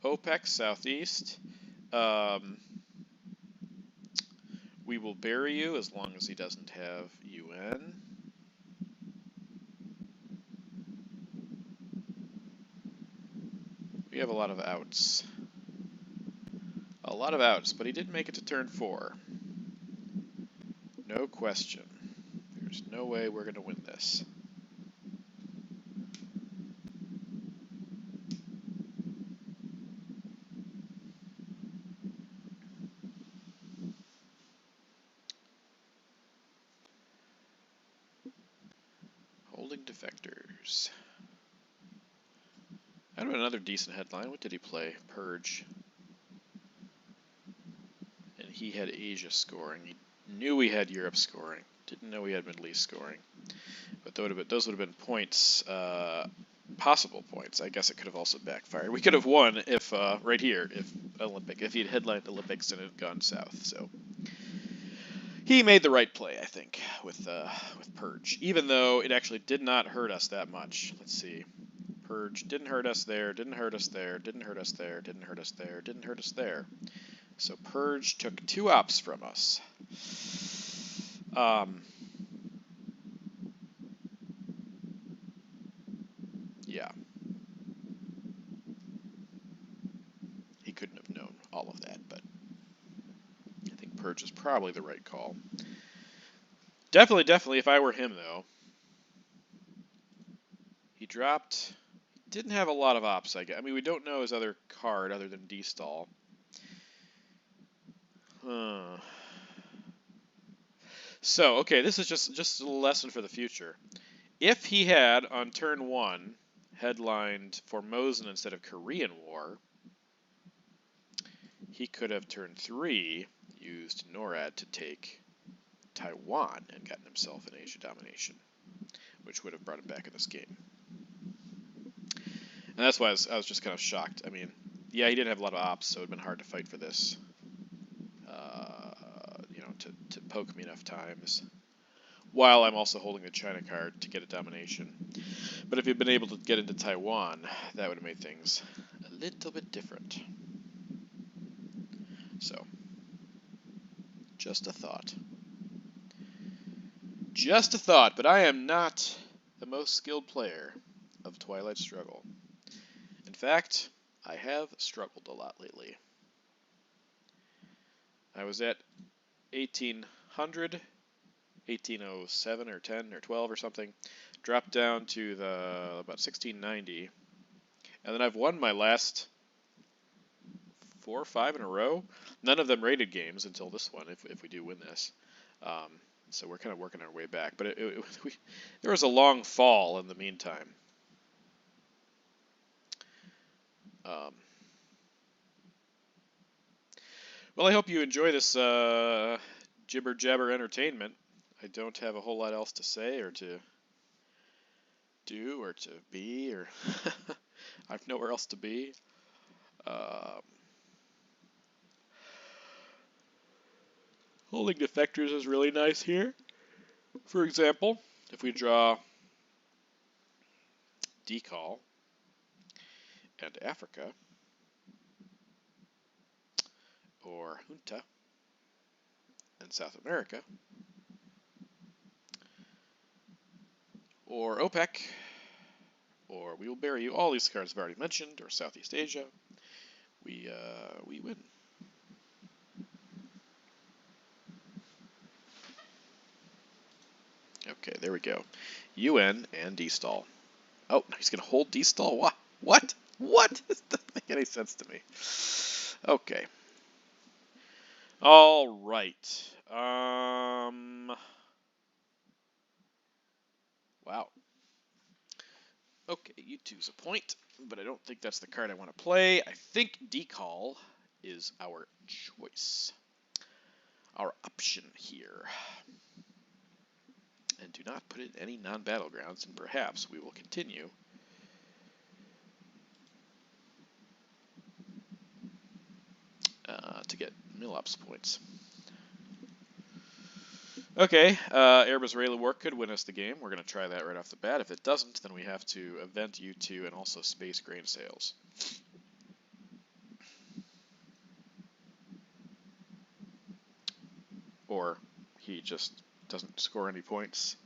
OPEC, Southeast. we will bury you as long as he doesn't have UN. We have a lot of outs. A lot of outs, but he did make it to turn 4. No question. There's no way we're going to win this. Holding defectors. I had another decent headline. What did he play? Purge. And he had Asia scoring. He knew we had Europe scoring. Didn't know we had Middle East scoring. But those would have been points, possible points. I guess it could have also backfired. We could have won if, right here, if he'd headlined Olympics and it had gone south. So he made the right play, I think, with Purge. Even though it actually did not hurt us that much. Let's see. Purge didn't hurt us there, didn't hurt us there, didn't hurt us there, didn't hurt us there, didn't hurt us there. So Purge took 2 ops from us. Yeah. He couldn't have known all of that, but I think Purge is probably the right call. Definitely, if I were him, though. He dropped... Didn't have a lot of ops, I guess. I mean, we don't know his other card other than D-stall. So, okay, this is just a lesson for the future. If he had, on turn 1, headlined Formosan instead of Korean War, he could have turn 3 used NORAD to take Taiwan and gotten himself an Asia domination, which would have brought him back in this game. And that's why I was just kind of shocked. I mean, yeah, he didn't have a lot of ops, so it would have been hard to fight for this. To poke me enough times. While I'm also holding the China card to get a domination. But if he'd been able to get into Taiwan, that would have made things a little bit different. So, just a thought. Just a thought, but I am not the most skilled player of Twilight Struggle. In fact, I have struggled a lot lately. I was at 1800, 1807 or 10 or 12 or something, dropped down to about 1690, and then I've won my last 4 or 5 in a row. None of them rated games until this one, if we do win this. So we're kind of working our way back, but there was a long fall in the meantime. Well, I hope you enjoy this jibber-jabber entertainment. I don't have a whole lot else to say or to do or to be, or I have nowhere else to be. Holding defectors is really nice here. For example, if we draw Decal and Africa, or Junta and South America, or OPEC, or We Will Bury You, all these cards I've already mentioned, or Southeast Asia, we win. Okay, there we go. UN and D-stall. Oh, he's going to hold D-stall? What? What? This doesn't make any sense to me. Okay. All right. Wow. Okay, U2's a point, but I don't think that's the card I want to play. I think Decal is our choice. Our option here. And do not put it in any non-battlegrounds, and perhaps we will continue. To get Milops points. Okay, Arab-Israeli War could win us the game. We're going to try that right off the bat. If it doesn't, then we have to event U2 and also space grain sales. or he just doesn't score any points.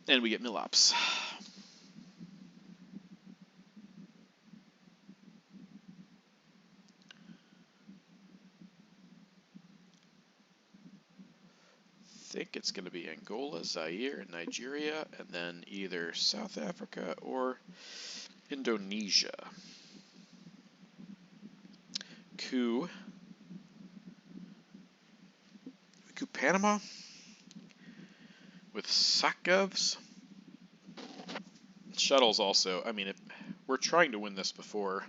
And we get Milops. I think it's going to be Angola, Zaire, Nigeria, and then either South Africa or Indonesia. Coup Panama with Sakovs. Shuttles also. I mean, we're trying to win this before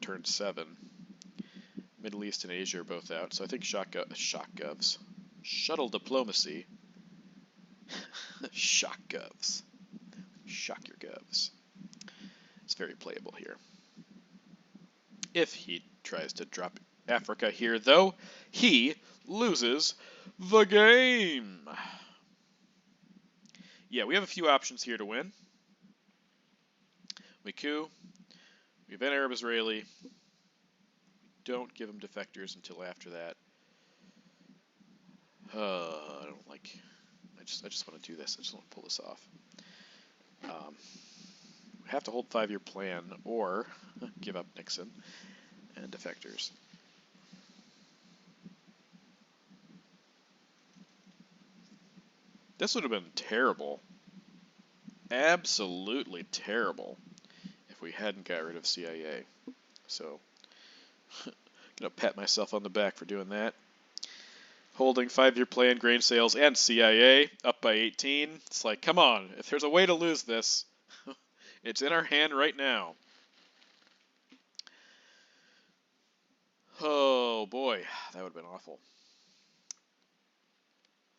turn 7. Middle East and Asia are both out, so I think Shotgovs. Shuttle diplomacy. Shotgovs. Shock your govs. It's very playable here. If he tries to drop Africa here, though, he loses the game. Yeah, we have a few options here to win. We coup. We event Arab-Israeli. Don't give him defectors until after that. I don't like. I just want to do this. I just want to pull this off. We have to hold 5-year plan or give up Nixon and defectors. This would have been terrible. Absolutely terrible if we hadn't got rid of CIA. So, gonna pat myself on the back for doing that. Holding 5-year plan, grain sales, and CIA up by 18. It's like, come on, if there's a way to lose this, it's in our hand right now. Oh boy, that would have been awful.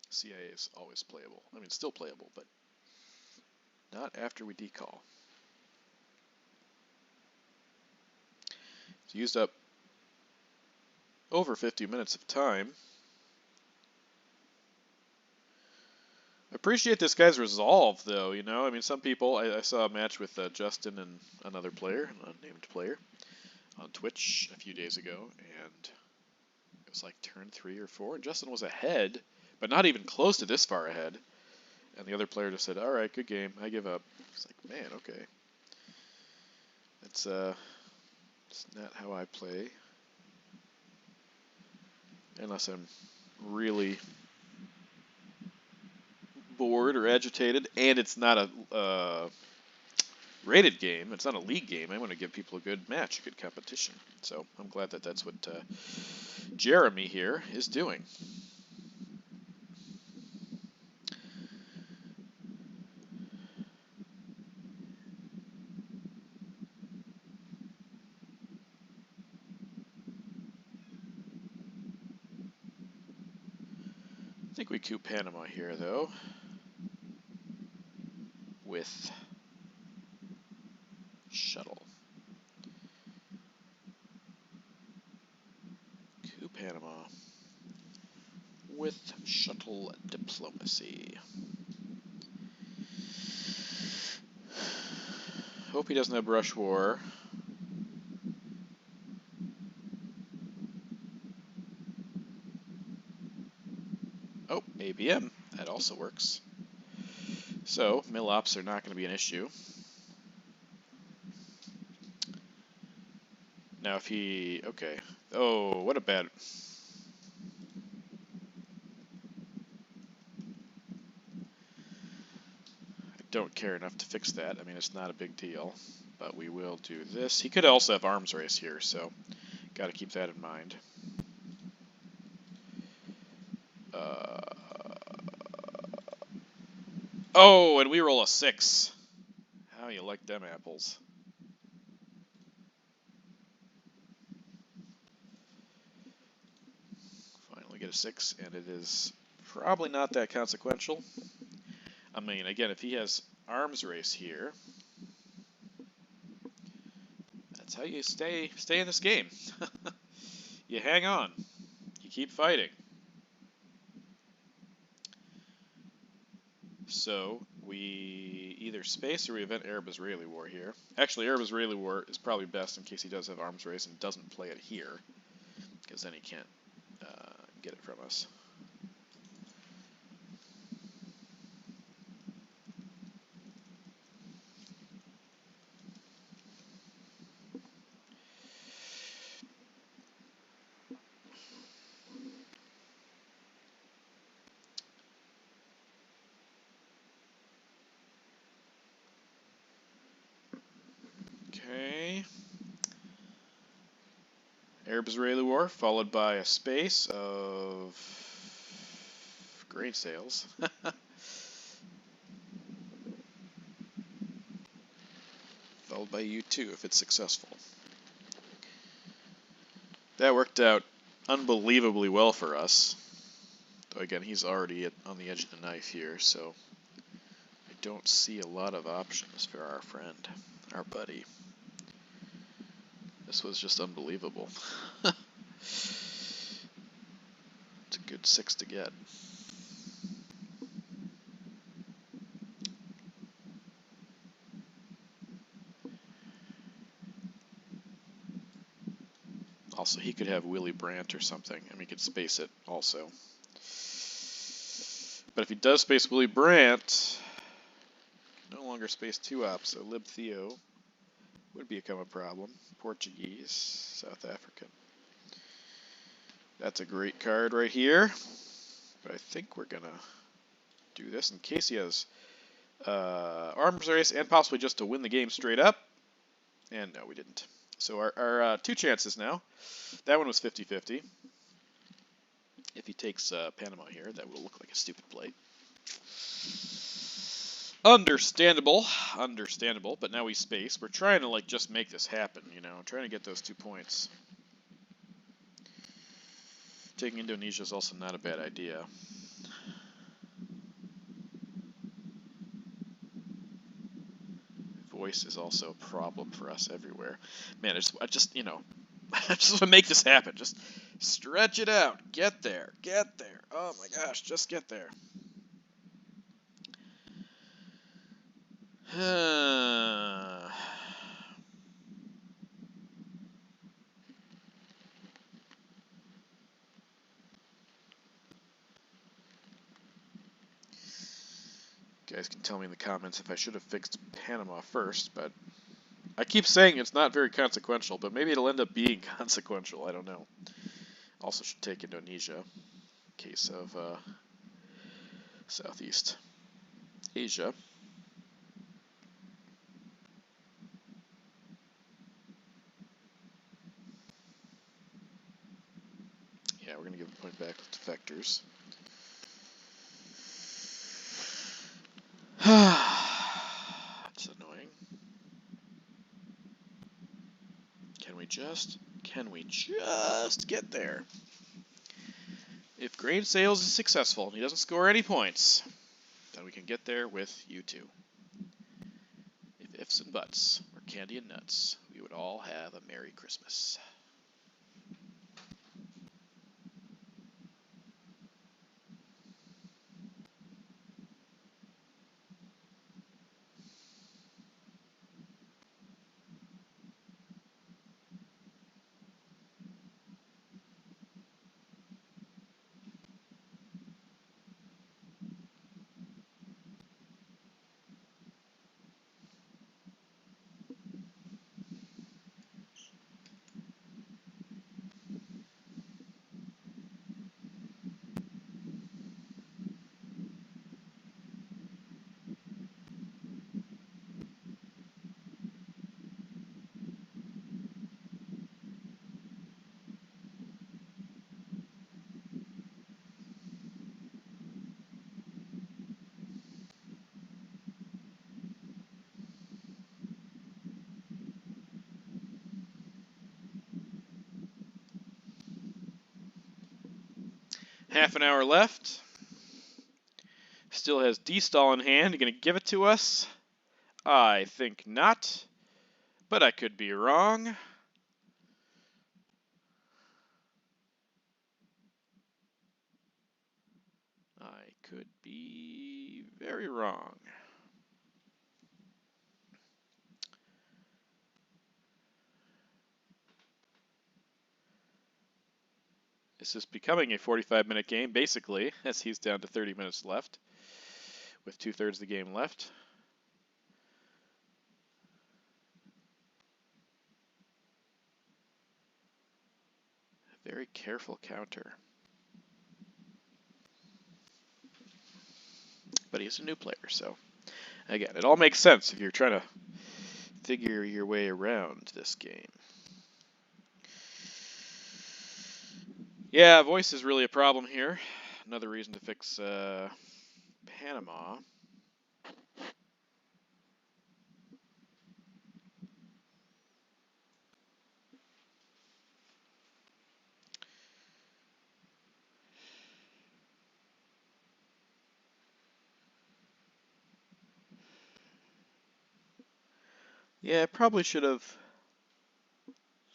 CIA is always playable. I mean, still playable, but not after we decall. It's used up over 50 minutes of time. I appreciate this guy's resolve, though, you know? I mean, some people, I saw a match with Justin and another player, an unnamed player, on Twitch a few days ago, and it was like turn 3 or 4, and Justin was ahead, but not even close to this far ahead. And the other player just said, alright, good game, I give up. It's like, man, okay. It's not how I play. Unless I'm really bored or agitated, and it's not a rated game, it's not a league game. I want to give people a good match, a good competition. So I'm glad that that's what Jeremy here is doing. I think we coup Panama here, though, with shuttle. Coup Panama with shuttle diplomacy. Hope he doesn't have brush war. Oh, ABM. That also works. So, mill-ops are not going to be an issue. Now if he... okay. Oh, what a bad... I don't care enough to fix that. I mean, it's not a big deal. But we will do this. He could also have arms race here, so got to keep that in mind. Oh, and we roll a 6. How you like them apples? Finally get a 6, and it is probably not that consequential. I mean, again, if he has arms race here, that's how you stay in this game. You hang on. You keep fighting. So we either space or we event Arab-Israeli war here. Actually, Arab-Israeli war is probably best in case he does have arms race and doesn't play it here, because then he can't get it from us. Okay. Arab-Israeli War, followed by a space of grain sales. Followed by U2 if it's successful. That worked out unbelievably well for us. Though again, he's already on the edge of the knife here, so I don't see a lot of options for our friend, our buddy. This was just unbelievable. It's a good 6 to get. Also, he could have Willy Brandt or something, and we could space it also. But if he does space Willy Brandt, no longer space 2-op, so Lib Theo would become a problem. Portuguese, South African. That's a great card right here. But I think we're going to do this in case he has arms race and possibly just to win the game straight up. And no, we didn't. So our 2 chances now. That one was 50-50. If he takes Panama here, that will look like a stupid play. Understandable, but now we space. We're trying to like just make this happen, you know, trying to get those 2 points. Taking Indonesia is also not a bad idea. Voice is also a problem for us everywhere. Man, I just you know, I just want to make this happen. Just stretch it out. Get there. Get there. Oh my gosh, just get there. You guys can tell me in the comments if I should have fixed Panama first, but I keep saying it's not very consequential, but maybe it'll end up being consequential. I don't know. Also should take Indonesia in case of Southeast Asia. Yeah, we're going to give a point back with defectors. That's annoying. Can we just get there? If grain sales is successful and he doesn't score any points, then we can get there with U2. If ifs and buts were candy and nuts, we would all have a Merry Christmas. Half an hour left. Still has D-stall in hand. You going to give it to us? I think not, but I could be wrong. I could be very wrong. This is becoming a 45-minute game, basically, as he's down to 30 minutes left, with 2/3 of the game left. A very careful counter. But he's a new player, so again, it all makes sense if you're trying to figure your way around this game. Yeah, voice is really a problem here. Another reason to fix Panama. Yeah, I probably should have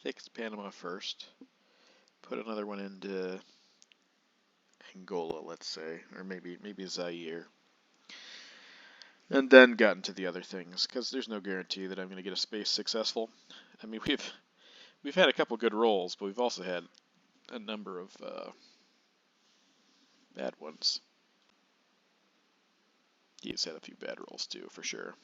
fixed Panama first. Put another one into Angola, let's say, or maybe Zaire. And then got into the other things, because there's no guarantee that I'm going to get a space successful. I mean, we've had a couple good rolls, but we've also had a number of bad ones. He's had a few bad rolls too, for sure.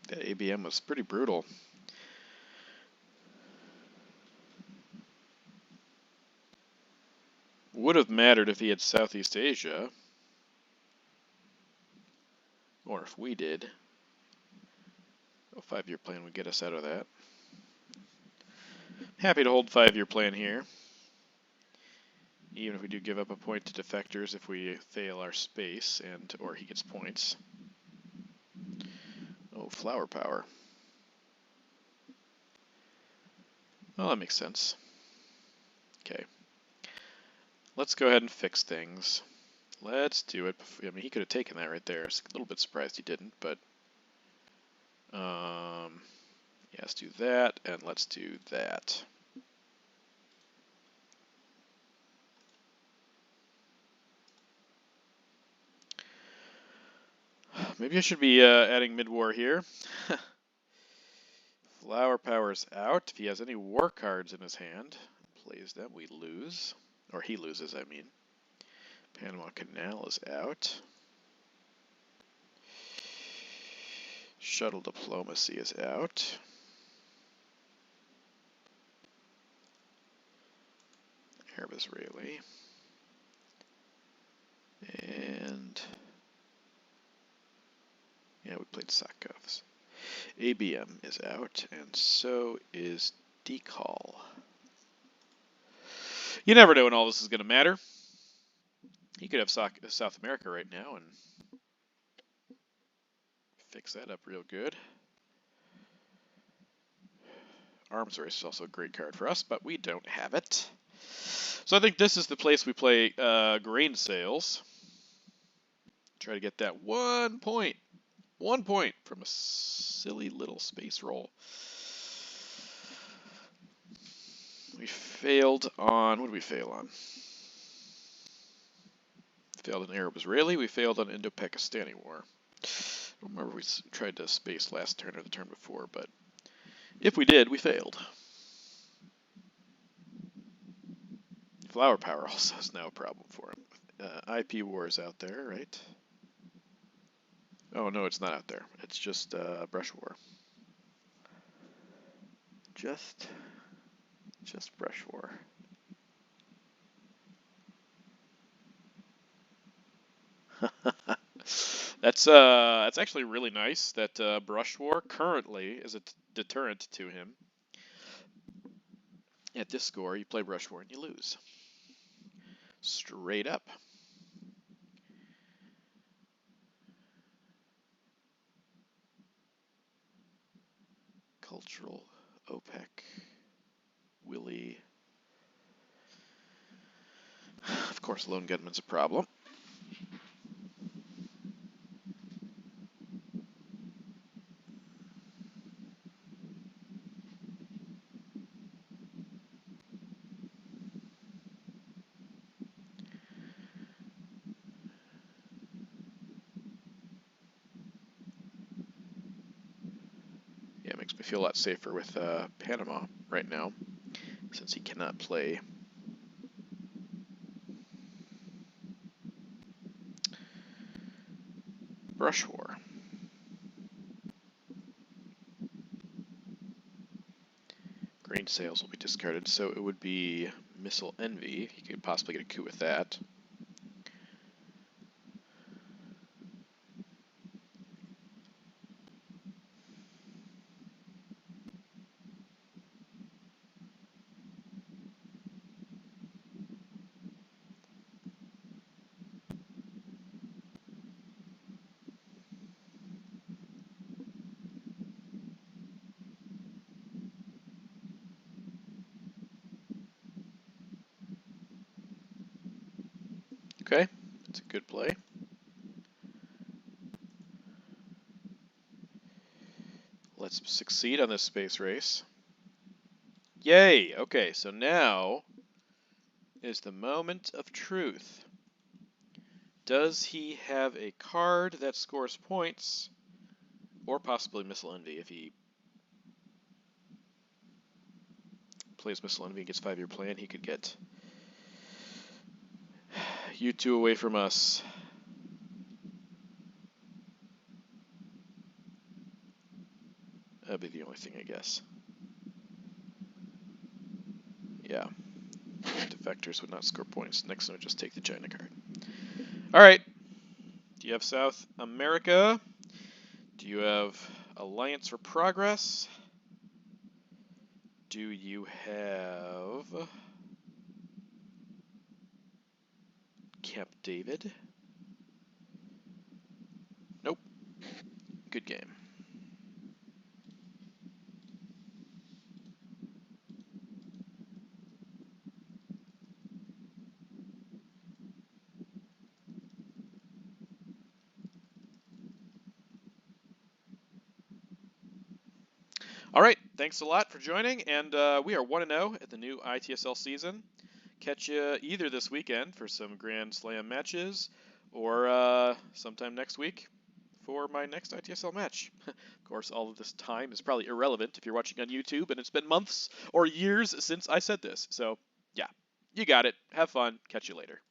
That ABM was pretty brutal. Would have mattered if he had Southeast Asia, or if we did. A 5-year plan would get us out of that. Happy to hold 5-year plan here. Even if we do give up a point to defectors if we fail our space and or he gets points. Oh, flower power. Well, that makes sense. Okay. Let's go ahead and fix things. Let's do it. I mean, he could have taken that right there. I was a little bit surprised he didn't, but yeah, let's do that, and let's do that. Maybe I should be adding mid-war here. Flower power's out. If he has any war cards in his hand, plays them, we lose. Or he loses, I mean. Panama Canal is out. Shuttle diplomacy is out. Arab-Israeli. And yeah, we played Sakovs. ABM is out, and so is Decall. You never know when all this is going to matter. He could have South America right now and fix that up real good. Arms race is also a great card for us, but we don't have it. So I think this is the place we play grain sales. Try to get that 1 point. 1 point from a silly little space roll. We failed on, what did we fail on? Failed in Arab-Israeli. We failed on Indo-Pakistani War. I don't remember if we tried to space last turn or the turn before, but if we did, we failed. Flower power also is now a problem for him. IP war is out there, right? Oh, no, it's not out there. It's just brush war. Just brush war. That's actually really nice that brush war currently is a deterrent to him. At this score, you play brush war and you lose. Straight up. Cultural, OPEC, Willie. Of course, lone gunman's a problem. feel a lot safer with Panama right now, since he cannot play. Brush War. Grain sales will be discarded, so it would be Missile Envy. He could possibly get a coup with that. Okay, that's a good play. Let's succeed on this space race. Yay! Okay, so now is the moment of truth. Does he have a card that scores points? Or possibly Missile Envy. If he plays Missile Envy and gets 5-year plan, he could get you two away from us. That'd be the only thing, I guess. Yeah. Defectors would not score points. Next one would just take the China card. Alright. Do you have South America? Do you have Alliance for Progress? Do you have Camp David? Nope. Good game. All right, thanks a lot for joining, and we are 1-0 at the new ITSL season. Catch you either this weekend for some Grand Slam matches, or sometime next week for my next ITSL match. Of course, all of this time is probably irrelevant if you're watching on YouTube, and it's been months or years since I said this. So, yeah, you got it. Have fun. Catch you later.